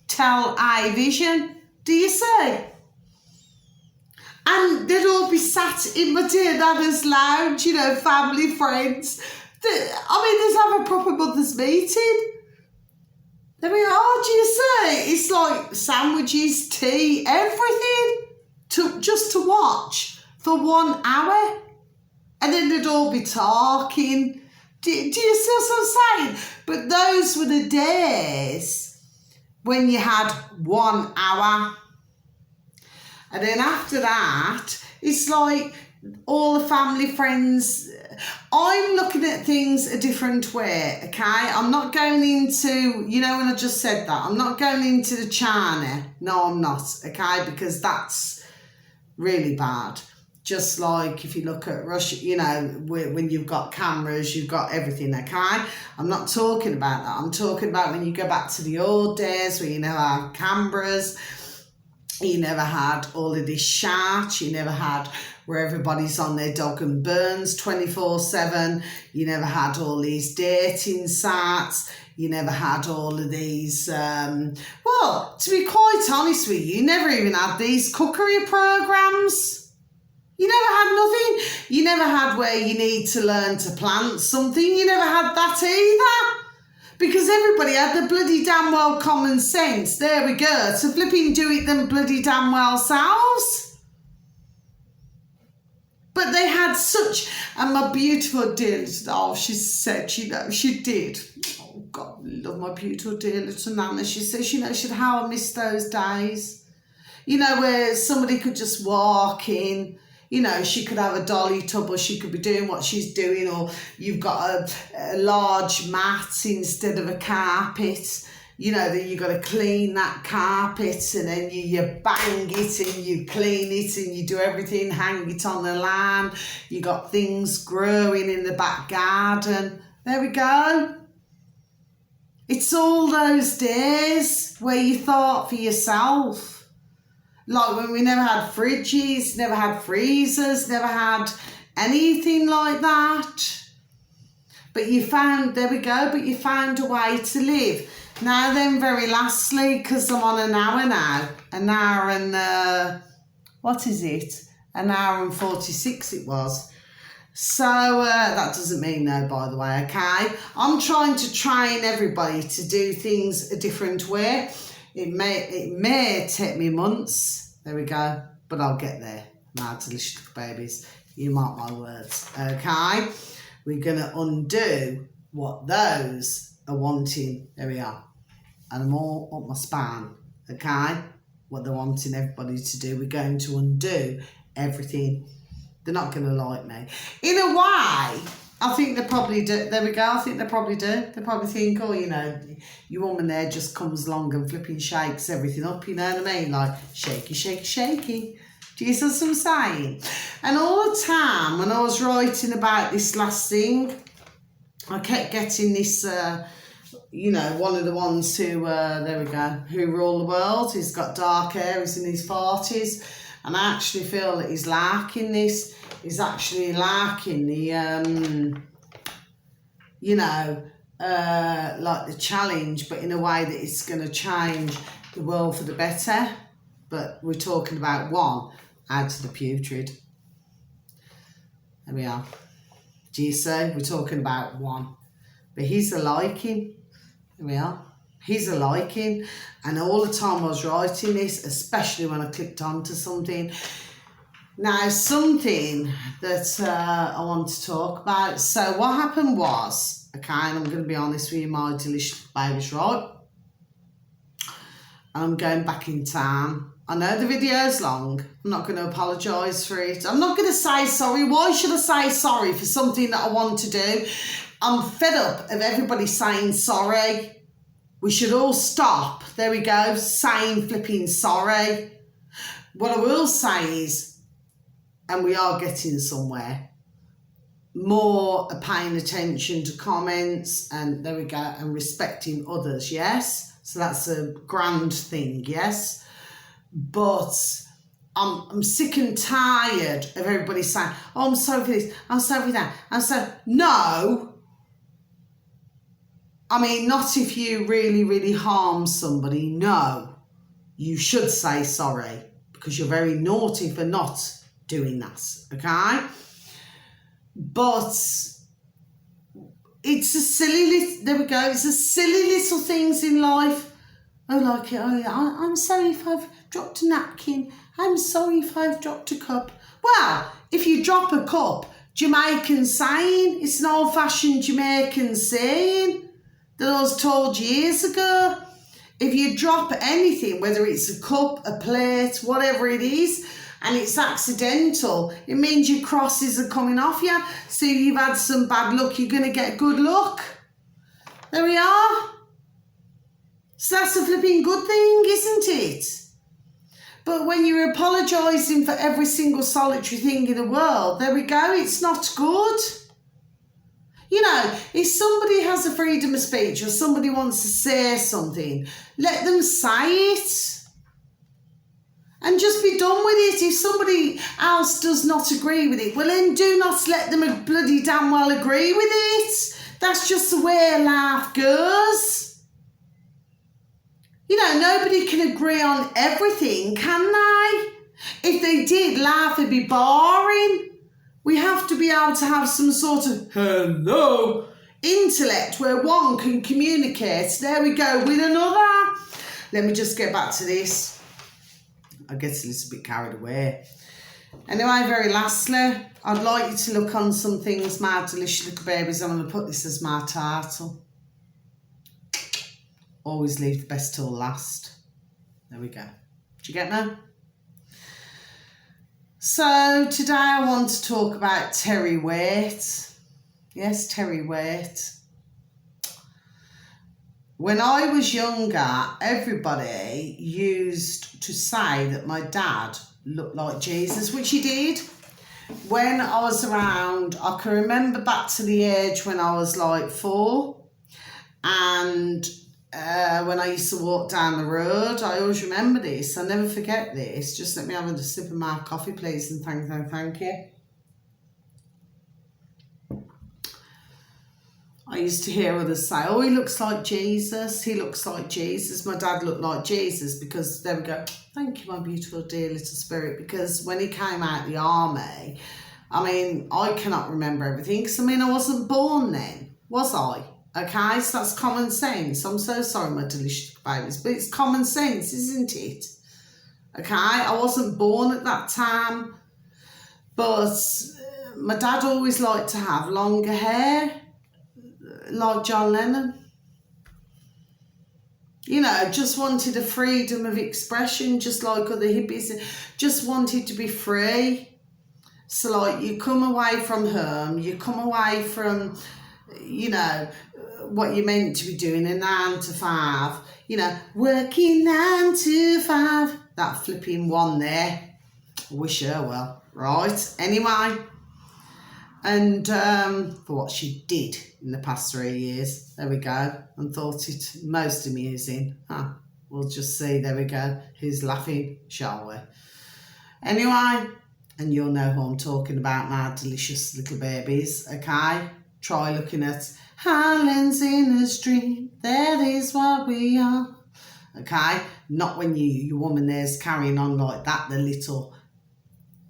Do you see? And they'd all be sat in my dear Nana's lounge, family, friends. They'd have a proper mother's meeting. There we are, do you see? It's like sandwiches, tea, everything, just to watch for 1 hour. And then they'd all be talking. Do you see what I'm saying? But those were the days when you had 1 hour. And then after that, it's like all the family, friends. I'm looking at things a different way, okay? I'm not going into, when I just said that, I'm not going into the China. No, I'm not, okay? Because that's really bad. Just like if you look at Russia, when you've got cameras, you've got everything, okay? I'm not talking about that. I'm talking about when you go back to the old days where you never had cameras, you never had all of this shit, you never had where everybody's on their dog and burns 24/7. You never had all these dating sites. You never had all of these, to be quite honest with you never even had these cookery programs. You never had nothing. You never had where you need to learn to plant something. You never had that either. Because everybody had the bloody damn well common sense. There we go. To flipping do it them bloody damn well selves. But they had such, and my beautiful dear little, oh, she said, you know, she did. Oh, God, love my beautiful dear little Nana. She says, you know, she said, how I miss those days. You know, where somebody could just walk in, you know, she could have a dolly tub or she could be doing what she's doing, or you've got a large mat instead of a carpet. You know, that you got to clean that carpet, and then you bang it and you clean it and you do everything, hang it on the land. You got things growing in the back garden. There we go. It's all those days where you thought for yourself. Like when we never had fridges, never had freezers, never had anything like that. But you found, there we go, but you found a way to live. Now then, very lastly, because I'm on an hour now, an hour and, what is it? An hour and 46 it was. So that doesn't mean no, by the way, okay? I'm trying to train everybody to do things a different way. It may take me months, there we go, but I'll get there. My delicious babies, you mark my words, okay? We're going to undo what those are wanting. There we are. And I'm all up my span, okay? What they're wanting everybody to do. We're going to undo everything. They're not going to like me. In a way, I think they probably do. There we go. I think they probably do. They probably think, oh, you know, your woman there just comes along and flipping shakes everything up, you know what I mean? Like, shaky, shaky, shaky. Do you see what I'm saying? And all the time when I was writing about this last thing, I kept getting this, you know, one of the ones who, there we go, who rule the world. He's got dark hair, he's in his 40s. And I actually feel that he's lacking this. He's actually lacking the, you know, like the challenge, but in a way that it's going to change the world for the better. But we're talking about one, add to the putrid. There we are. Do you see? We're talking about one. But he's a liking. There we are. He's a liking. And all the time I was writing this, especially when I clicked onto something. Now, something that I want to talk about. So what happened was, okay, and I'm going to be honest with you, my delicious babies, right? I'm going back in time. I know the video's long. I'm not going to apologise for it. I'm not going to say sorry. Why should I say sorry for something that I want to do? I'm fed up of everybody saying sorry. We should all stop, there we go, saying flipping sorry. What I will say is, and we are getting somewhere, more paying attention to comments, and there we go, and respecting others, yes? So that's a grand thing, yes? But I'm sick and tired of everybody saying, oh, I'm sorry for this, I'm sorry for that, I'm sorry. No. I mean, not if you really, really harm somebody. No, you should say sorry because you're very naughty for not doing that, okay? But it's a silly, there we go, it's a silly little things in life. Oh, like, oh, yeah, I'm sorry if I've dropped a napkin. I'm sorry if I've dropped a cup. Well, if you drop a cup, Jamaican saying, it's an old-fashioned Jamaican saying that I was told years ago. If you drop anything, whether it's a cup, a plate, whatever it is, and it's accidental, it means your crosses are coming off you. So if you've had some bad luck, you're going to get good luck. There we are. So that's a flipping good thing, isn't it? But when you're apologising for every single solitary thing in the world, there we go, it's not good. You know, if somebody has a freedom of speech or somebody wants to say something, let them say it. And just be done with it. If somebody else does not agree with it, well then do not let them bloody damn well agree with it. That's just the way life goes. You know, nobody can agree on everything, can they? If they did, life would be boring. We have to be able to have some sort of intellect where one can communicate, there we go, with another. Let me just get back to this. I get a little bit carried away. Anyway, very lastly, I'd like you to look on some things, my delicious little babies. I'm going to put this as my title. Always leave the best till last. There we go. Do you get me? So today I want to talk about Terry Waite. Yes, Terry Waite. When I was younger, everybody used to say that my dad looked like Jesus, which he did. When I was around, I can remember back to the age when I was like 4, and when I used to walk down the road, I always remember this. I never forget this. Just let me have a sip of my coffee, please, and thank you. I used to hear others say, oh, he looks like Jesus, he looks like Jesus. My dad looked like Jesus because, there we go, thank you, my beautiful dear little spirit, because when he came out of the army, I mean, I cannot remember everything because, I mean, I wasn't born then, was I? Okay, so that's common sense. I'm so sorry, my delicious babies, but it's common sense, isn't it? Okay, I wasn't born at that time, but my dad always liked to have longer hair, like John Lennon. You know, just wanted a freedom of expression, just like other hippies, just wanted to be free. So like, you come away from home, you come away from, you know, what you're meant to be doing, a 9 to 5, you know, working 9 to 5, that flipping one there, I wish her well, right? Anyway, and for what she did in the past 3 years, there we go, and thought it most amusing. We'll just see, there we go, who's laughing, shall we? Anyway, and you'll know who I'm talking about, my delicious little babies, okay? Try looking at Highlands in a Stream, that is what we are, okay? Not when your woman there's carrying on like that, the little,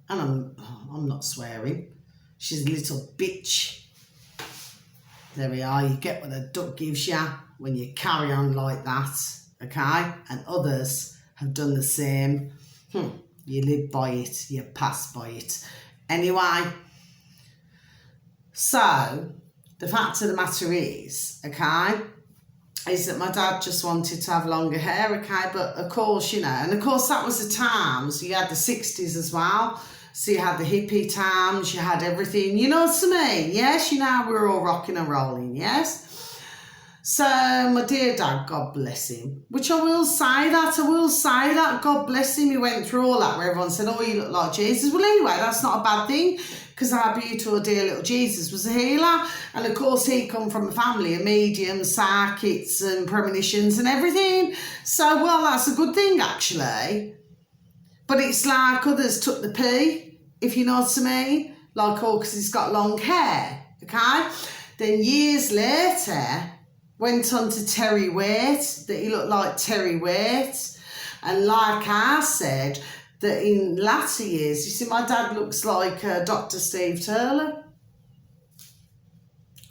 and I'm not swearing, she's a little bitch. There we are, you get what a duck gives you when you carry on like that, okay? And others have done the same. You live by it, you pass by it. Anyway, so the fact of the matter is, okay, is that my dad just wanted to have longer hair, okay? But of course, you know, and of course that was the time, so you had the 60s as well. So you had the hippie times, you had everything, you know what I mean? Yes, you know, we were all rocking and rolling, yes? So my dear dad, God bless him, which I will say that, God bless him, he went through all that where everyone said, oh, you look like Jesus. Well, anyway, that's not a bad thing, because our beautiful dear little Jesus was a healer, and of course he come from a family of mediums, psychics and premonitions and everything. So, well, that's a good thing, actually. But it's like others took the pee, if you know what I mean. Like, oh, because he's got long hair, okay? Then years later, went on to Terry Waite, that he looked like Terry Waite. And like I said, that in latter years, you see, my dad looks like Dr. Steve Turley.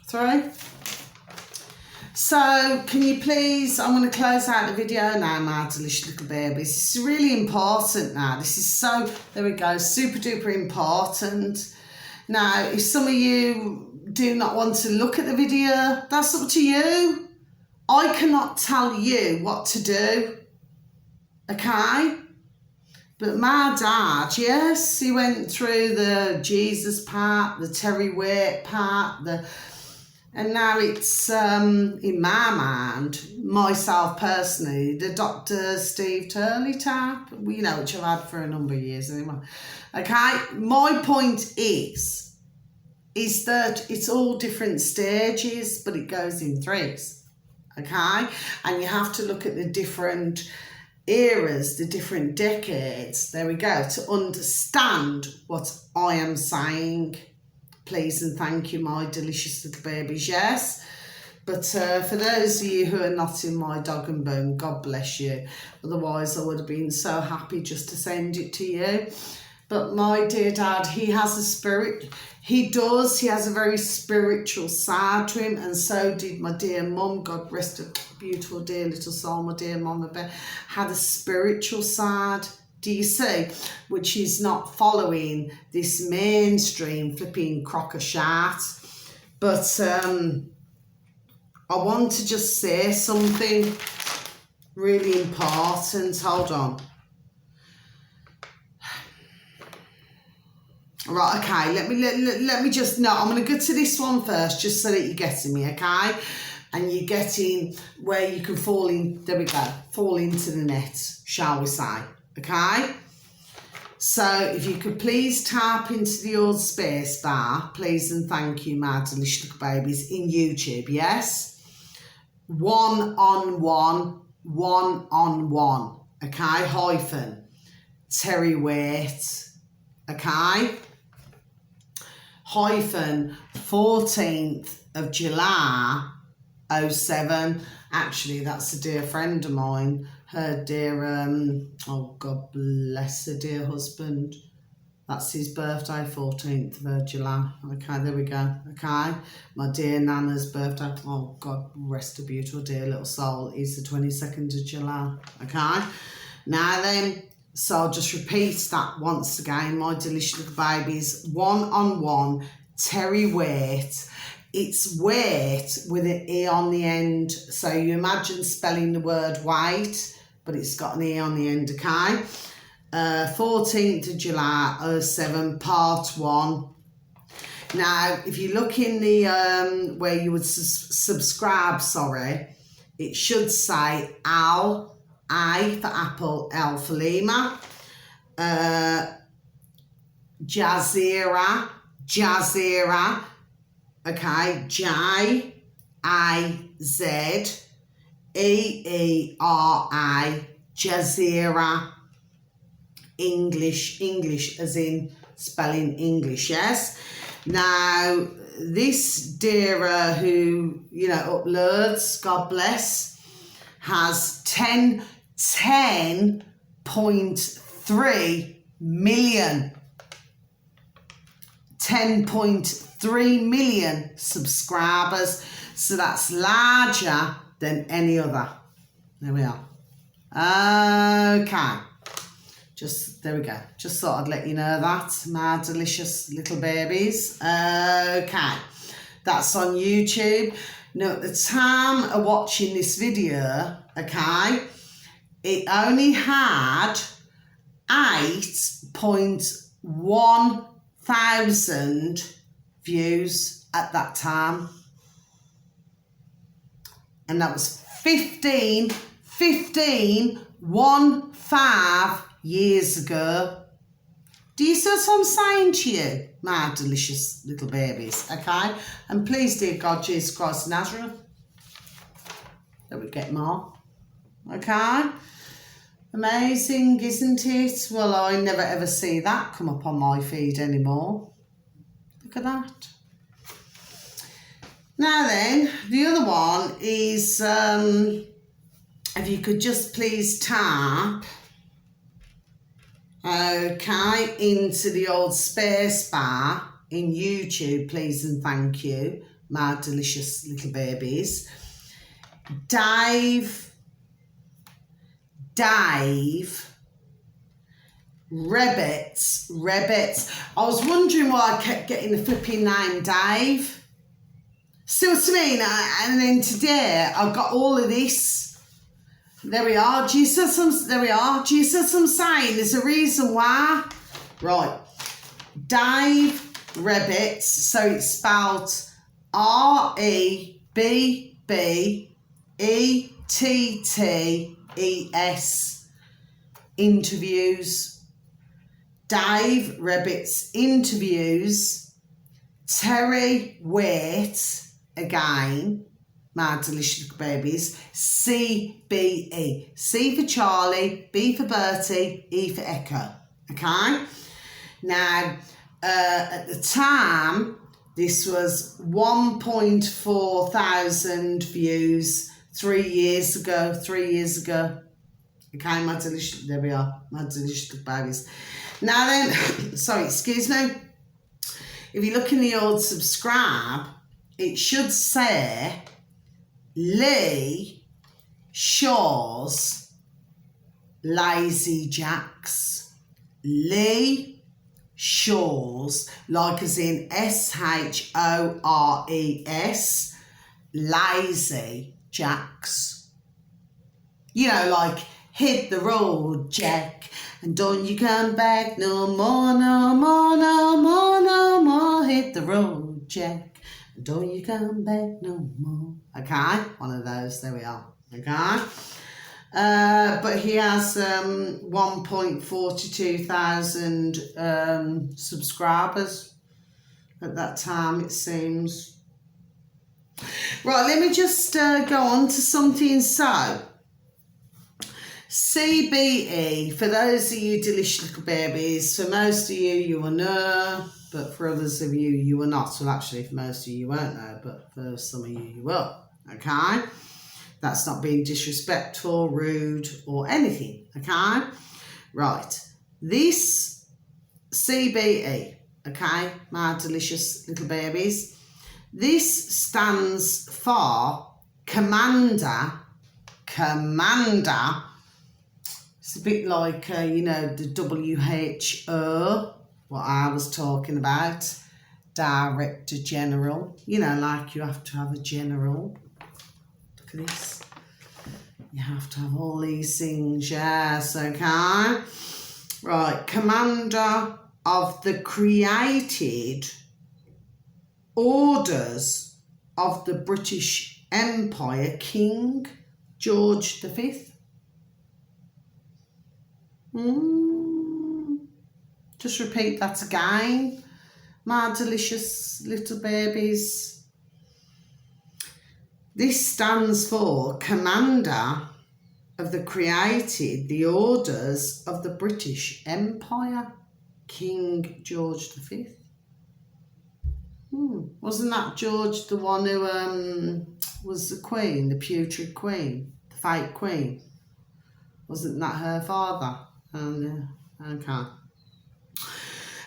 3. So, can you please, I'm going to close out the video now, my delicious little babies. This is really important now. This is so, there we go, super duper important. Now, if some of you do not want to look at the video, that's up to you. I cannot tell you what to do, okay? But my dad, yes, he went through the Jesus part, the Terry Waite part, and now it's, in my mind, myself personally, the Dr. Steve Turley type, you know, which I've had for a number of years anyway. Okay, my point is that it's all different stages, but it goes in 3s, okay? And you have to look at the different eras, the different decades, there we go, to understand what I am saying. Please and thank you, my delicious little babies, yes. But for those of you who are not in my dog and bone, God bless you. Otherwise, I would have been so happy just to send it to you. But my dear dad, he has a spirit. He does. He has a very spiritual side to him. And so did my dear mum. God rest her beautiful, dear little soul. My dear mama bear had a spiritual side. Do you see? Which is not following this mainstream flipping crocker shart. But I want to just say something really important. Hold on. Right, okay, let me just, no, I'm going to go to this one first, just so that you're getting me, okay? And you're getting where you can fall in, there we go, fall into the net, shall we say, okay? So if you could please tap into the old space bar, please and thank you, my delicious little babies, in YouTube, yes? 1-on-1, okay, hyphen, Terry Waite, okay? Hyphen 14th of July 07. Actually, that's a dear friend of mine. Her dear, oh God bless her dear husband. That's his birthday, 14th of July. Okay, there we go. Okay, my dear Nana's birthday. Oh God, rest her beautiful dear little soul. Is the 22nd of July. Okay, now then. So I'll just repeat that once again, my delicious little babies. 1-on-1, Terry Waite. It's Waite with an E on the end. So you imagine spelling the word white, but it's got an E on the end, okay? 14th of July 07, part 1. Now, if you look in the, where you would subscribe, sorry, it should say Al. I for Apple, L for Lima, Jazeera, okay, J-I-Z-E-E-R-A, Jazeera, English as in spelling English, yes? Now, this dearer who, you know, uploads, God bless, has 10.3 million. 10.3 million subscribers. So that's larger than any other. There we are. Okay. Just, there we go. Just thought I'd let you know that, my delicious little babies. Okay. That's on YouTube. Now, at the time of watching this video, okay, it only had 8.1 thousand views at that time. And that was 15 years ago. Do you see what I'm saying to you, my delicious little babies, okay? And please, dear God, Jesus Christ of Nazareth, that we get more, okay? Amazing, isn't it? Well, I never ever see that come up on my feed anymore. Look at that. Now then, the other one is, if you could just please tap, okay, into the old space bar in YouTube, please and thank you, my delicious little babies. Dave Rebbits. I was wondering why I kept getting the flipping name Dave. See what I mean? And then today I've got all of this. There we are. There we are. Jesus, I'm saying there's a reason why. Right. Dave Rebbits. So it's spelled REBBETTES. Interviews. Dave Rebbits interviews. Terry Waite again. My delicious babies. CBE. C for Charlie, B for Bertie, E for Echo. Okay? Now, at the time, this was 1.4 thousand views 3 years ago. Okay, my delicious, there we are, my delicious babies. Now then, sorry, excuse me. If you look in the old subscribe, it should say Lee Shaw's lazy jacks. Lee Shores, like as in SHORES, lazy jacks. You know, like hit the road, Jack, and don't you come back no more, no more, no more, no more. Hit the road, Jack, and don't you come back no more. Okay, one of those, there we are. Okay. But he has 1.42 thousand subscribers at that time, it seems. Right, let me just go on to something. So, CBE, for those of you delicious little babies, for most of you, you will know, but for others of you, you will not. Well, actually, for most of you, you won't know, but for some of you, you will. Okay? That's not being disrespectful, rude, or anything. Okay? Right. This CBE, okay, my delicious little babies, this stands for Commander. It's a bit like, you know, the WHO, what I was talking about, Director General. You know, like you have to have a general. Look at this. You have to have all these things, yes, okay. Right, Commander of the created orders of the British Empire, King George V. Just repeat that again, my delicious little babies. This stands for Commander of the created the orders of the British Empire, King George V. Wasn't that George the one who was the queen, the putrid queen, the fake queen? Wasn't that her father? Okay.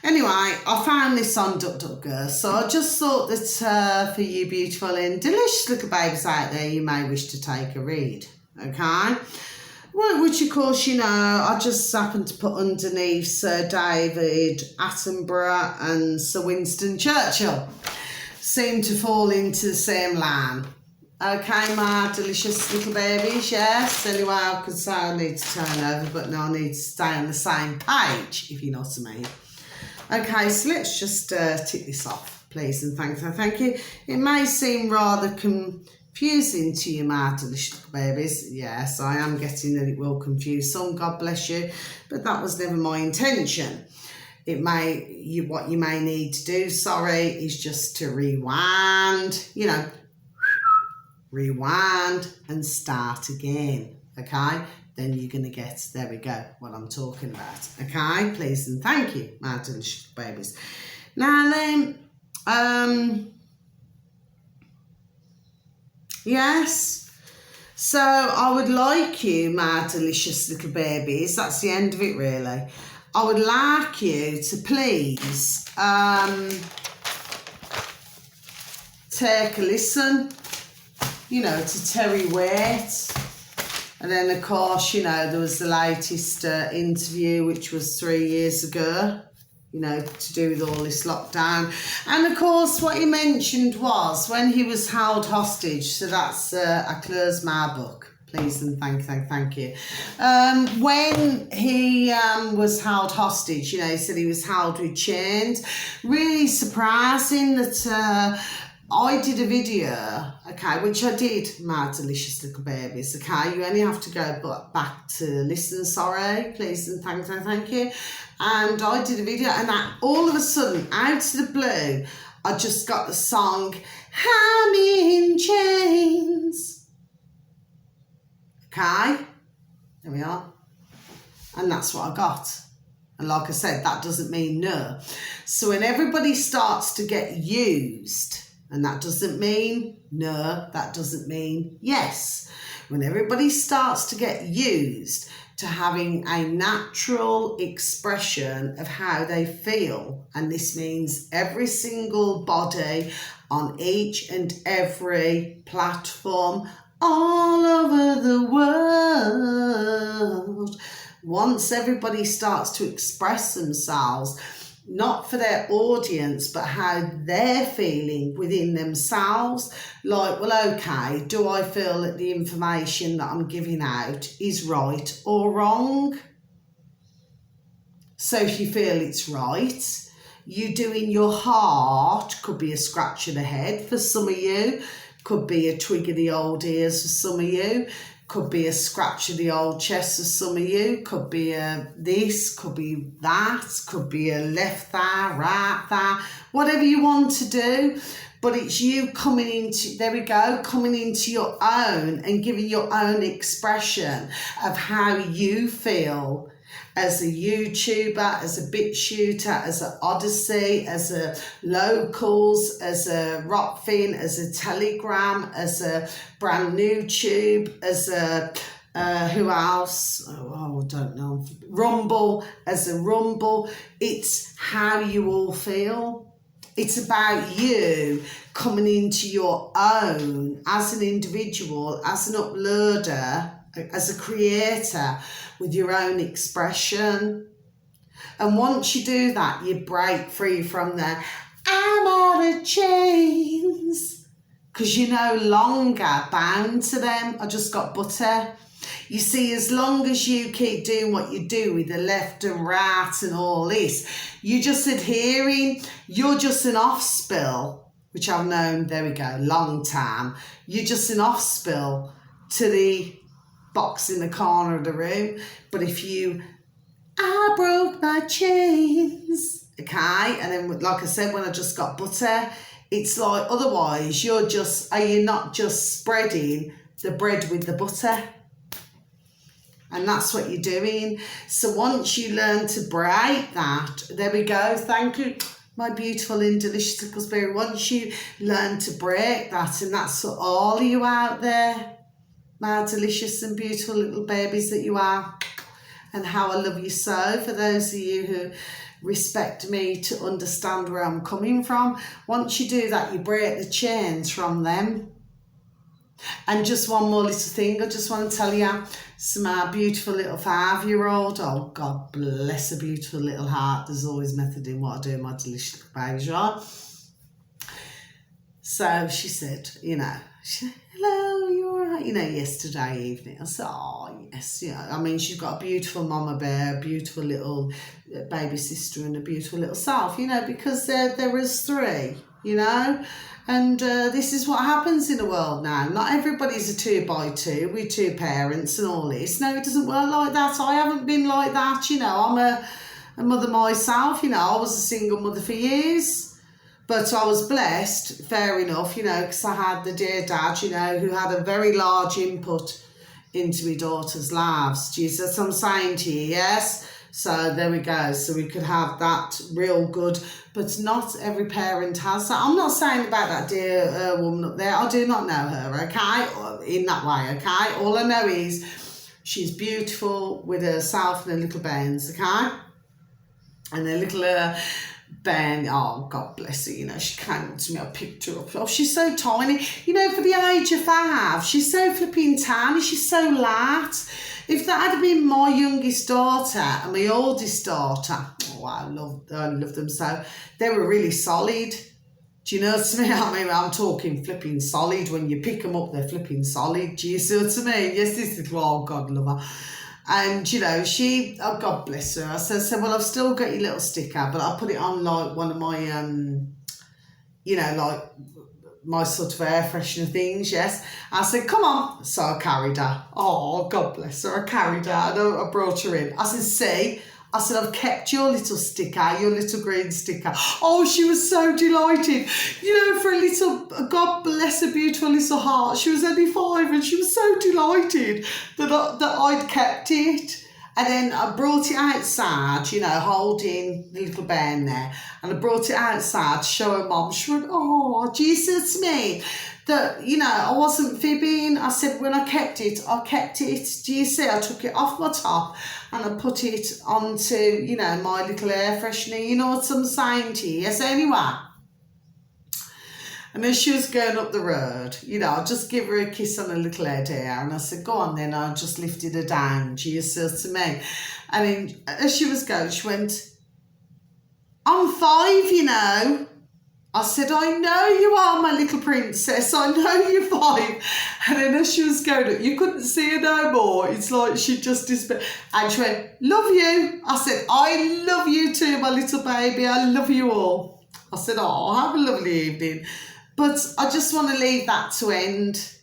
Anyway, I found this on DuckDuckGo, so I just thought that for you beautiful and delicious little babies out there, you may wish to take a read, okay? Well, which, of course, you know, I just happened to put underneath Sir David Attenborough and Sir Winston Churchill. Seem to fall into the same line. Okay, my delicious little babies, yes. Anyway, I could say I need to turn over, but no, I need to stay on the same page, if you know what I mean. Okay, so let's just tick this off, please, and thank you. It may seem rather confusing to you, my delicious little babies. Yes, I am getting that it will confuse some, God bless you, but that was never my intention. It may, what you may need to do, is just to rewind, you know, rewind and start again, okay? Then you're going to get, there we go, what I'm talking about, okay? Please and thank you, my delicious babies. Now then, yes, so I would like you, my delicious little babies, that's the end of it really. I would like you to please take a listen, you know, to Terry Waite. And then, of course, you know, there was the latest interview, which was 3 years ago, you know, to do with all this lockdown. And, of course, what he mentioned was when he was held hostage, so that's, I close my book, please and thank you. When he was held hostage, you know, he said he was held with chains. Really surprising that... I did a video, okay, which I did, my delicious little babies, okay? You only have to go back to listen, please and thank you. And I did a video, and all of a sudden, out of the blue, I just got the song, I'm in Chains. Okay? There we are. And that's what I got. And like I said, that doesn't mean no. So when everybody starts to get used... And that doesn't mean no, that doesn't mean yes. When everybody starts to get used to having a natural expression of how they feel, and this means every single body on each and every platform all over the world once everybody starts to express themselves, not for their audience, but how they're feeling within themselves, like, well, okay, do I feel that the information that I'm giving out is right or wrong? So if you feel it's right, you do in your heart, could be a scratch of the head for some of you, could be a twig of the old ears for some of you, could be a scratch of the old chest for some of you, could be a this, could be that, could be a left thigh, right thigh, whatever you want to do. But it's you coming into, there we go, coming into your own and giving your own expression of how you feel as a YouTuber, as a bit shooter, as an Odyssey, as a Locals, as a Rockfin, as a Telegram, as a brand new tube, as a who else? Oh, I don't know. Rumble, as a Rumble. It's how you all feel. It's about you coming into your own as an individual, as an uploader, as a creator, with your own expression. And once you do that, you break free from the I'm out of chains, because you're no longer bound to them. I just got butter. You see, as long as you keep doing what you do with the left and right and all this, you're just adhering. You're just an off-spill, which I've known, there we go, long time. You're just an off-spill to the box in the corner of the room. But if you, I broke my chains, okay, and then like I said, when I just got butter, it's like, otherwise you're not just spreading the bread with the butter, and that's what you're doing. So once you learn to break that, there we go, thank you my beautiful and delicious little spirit. Once you learn to break that, and that's for all of you out there, my delicious and beautiful little babies that you are, and how I love you so. For those of you who respect me to understand where I'm coming from, once you do that, you break the chains from them. And just one more little thing I just want to tell you. So my beautiful little 5-year-old, oh God bless her beautiful little heart, there's always method in what I do, my delicious little babies, right? So she said, hello, you all right? Yesterday evening. I said, oh, yes. I mean, she's got a beautiful mama bear, a beautiful little baby sister and a beautiful little self, because there was 3, And this is what happens in the world now. Not everybody's a 2x2 with 2 parents and all this. No, it doesn't work like that. I haven't been like that, I'm a mother myself, I was a single mother for years. But I was blessed, fair enough, because I had the dear dad, who had a very large input into my daughter's lives. Do you see what I'm saying to you? Yes? So there we go. So we could have that real good, but not every parent has that. I'm not saying about that dear woman up there. I do not know her, okay, in that way, okay? All I know is she's beautiful with herself and her little bands, okay? And her little... Ben, oh God bless her, she came to me, I picked her up. Oh, she's so tiny, for the age of 5, she's so flipping tiny, she's so light. If that had been my youngest daughter and my oldest daughter, oh, I love them so, they were really solid. Do you know what I mean? I mean, I'm talking flipping solid. When you pick them up, they're flipping solid. Do you see what I mean? Yes, this little, oh God, love her. And, she, oh God bless her, I said, well, I've still got your little sticker, but I put it on like one of my, like my sort of air freshener things, yes. I said, come on. So I carried her. Oh, God bless her. I carried her and I brought her in. I said, see, I've kept your little sticker, your little green sticker. Oh, she was so delighted. For a little, God bless her beautiful little heart, she was only 5 and she was so delighted that I'd kept it. And then I brought it outside, holding the little bear in there. And I brought it outside to show her mum. She went, oh, do you see what I mean? That, I wasn't fibbing. I said, when I kept it. Do you see? I took it off my top and I put it onto, my little air freshener. You know what I'm saying to you? Yes, anyway. And as she was going up the road, you know, I'll just give her a kiss on her little head here. And I said, go on then. I just lifted her down. She says to me. And then as she was going, she went, I'm 5, you know. I said, I know you are, my little princess. I know you're 5. And then as she was going up, you couldn't see her no more. It's like she just disappeared. And she went, love you. I said, I love you too, my little baby. I love you all. I said, oh, have a lovely evening. But I just want to leave that to end.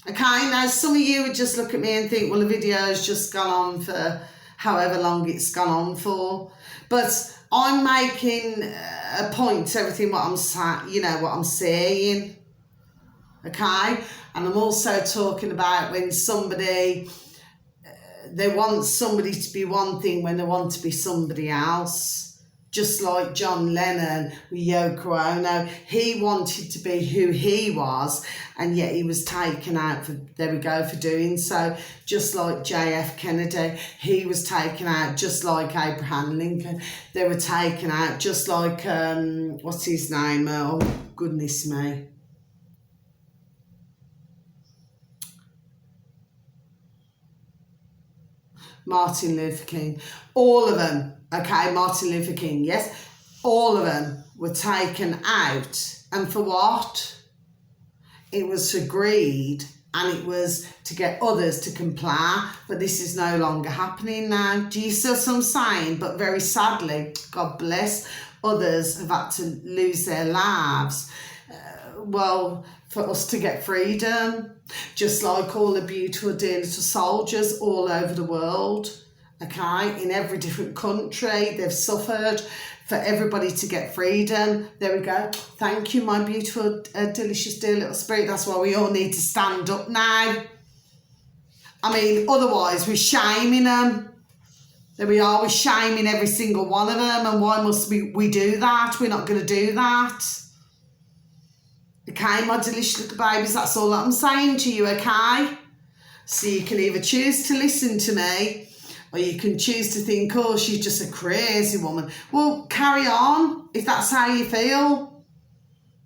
Okay, now some of you would just look at me and think, well, the video's just gone on for however long it's gone on for. But I'm making a point to everything what I'm saying. Okay, and I'm also talking about when somebody they want somebody to be one thing when they want to be somebody else. Just like John Lennon with Yoko Ono, he wanted to be who he was, and yet he was taken out for doing so. Just like JF Kennedy, he was taken out just like Abraham Lincoln. They were taken out just like what's his name? Oh goodness me. Martin Luther King. All of them. Okay, Martin Luther King, yes. All of them were taken out. And for what? It was for greed, and it was to get others to comply. But this is no longer happening now. Do you see what I'm saying? But very sadly, God bless, others have had to lose their lives. For us to get freedom. Just like all the beautiful dear little soldiers all over the world. Okay, in every different country, they've suffered for everybody to get freedom. There we go. Thank you, my beautiful, delicious, dear little spirit. That's why we all need to stand up now. I mean, otherwise we're shaming them. There we are, we're shaming every single one of them. And why must we do that? We're not going to do that. Okay, my delicious little babies, that's all I'm saying to you, okay? So you can either choose to listen to me, or you can choose to think, oh, she's just a crazy woman. Well, carry on, if that's how you feel.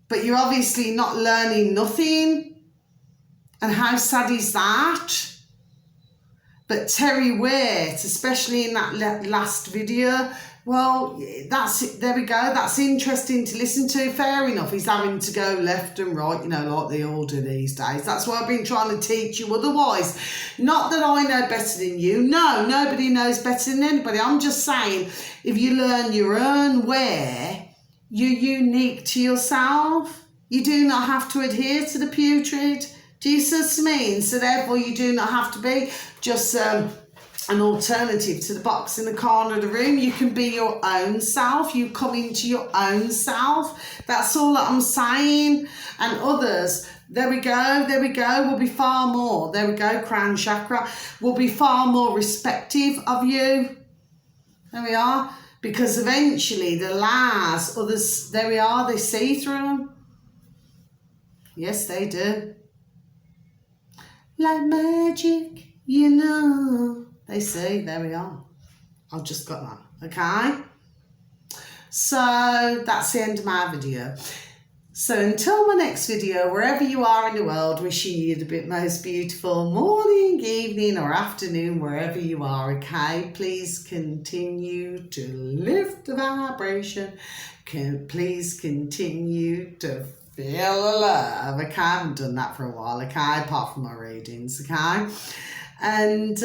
But you're obviously not learning nothing. And how sad is that? But Terry Waite, especially in that last video, well, that's it. There we go. That's interesting to listen to. Fair enough. He's having to go left and right, you know, like they all do these days. That's what I've been trying to teach you otherwise. Not that I know better than you. No, nobody knows better than anybody. I'm just saying, if you learn your own way, you're unique to yourself. You do not have to adhere to the putrid. Do you see what I mean? So therefore, you do not have to be just an alternative to the box in the corner of the room. You can be your own self. You come into your own self. That's all that I'm saying. And others, there we go, will be far more. There we go, crown chakra, will be far more respective of you. There we are. Because eventually the lies, others, there we are, they see through them. Yes, they do. Like magic, you know. They see, there we are. I've just got that, okay? So that's the end of my video. So until my next video, wherever you are in the world, wishing you the most beautiful morning, evening or afternoon, wherever you are, okay? Please continue to lift the vibration. Please continue to feel the love, okay? I haven't done that for a while, okay? Apart from my readings, okay? And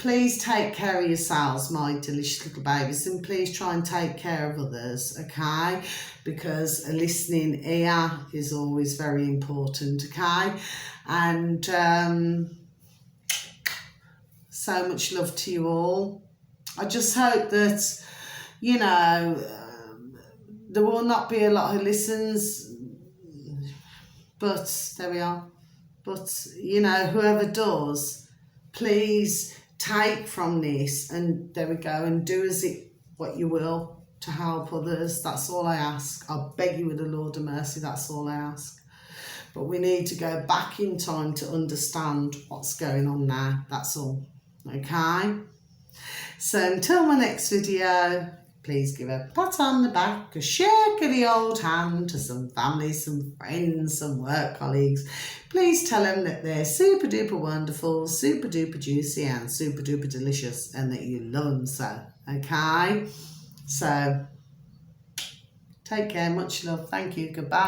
please take care of yourselves, my delicious little babies, and please try and take care of others, okay? Because a listening ear is always very important, okay? And so much love to you all. I just hope that, you know, there will not be a lot who listens, but there we are. But, you know, whoever does, please take from this and there we go, and do as it what you will to help others. That's all I ask. I beg you with the Lord of mercy, that's all I ask. But we need to go back in time to understand what's going on now. That's all. Okay? So until my next video, please give a pat on the back, a shake of the old hand to some family, some friends, some work colleagues. Please tell them that they're super duper wonderful, super duper juicy and super duper delicious and that you love them so, okay? So, take care, much love, thank you, goodbye.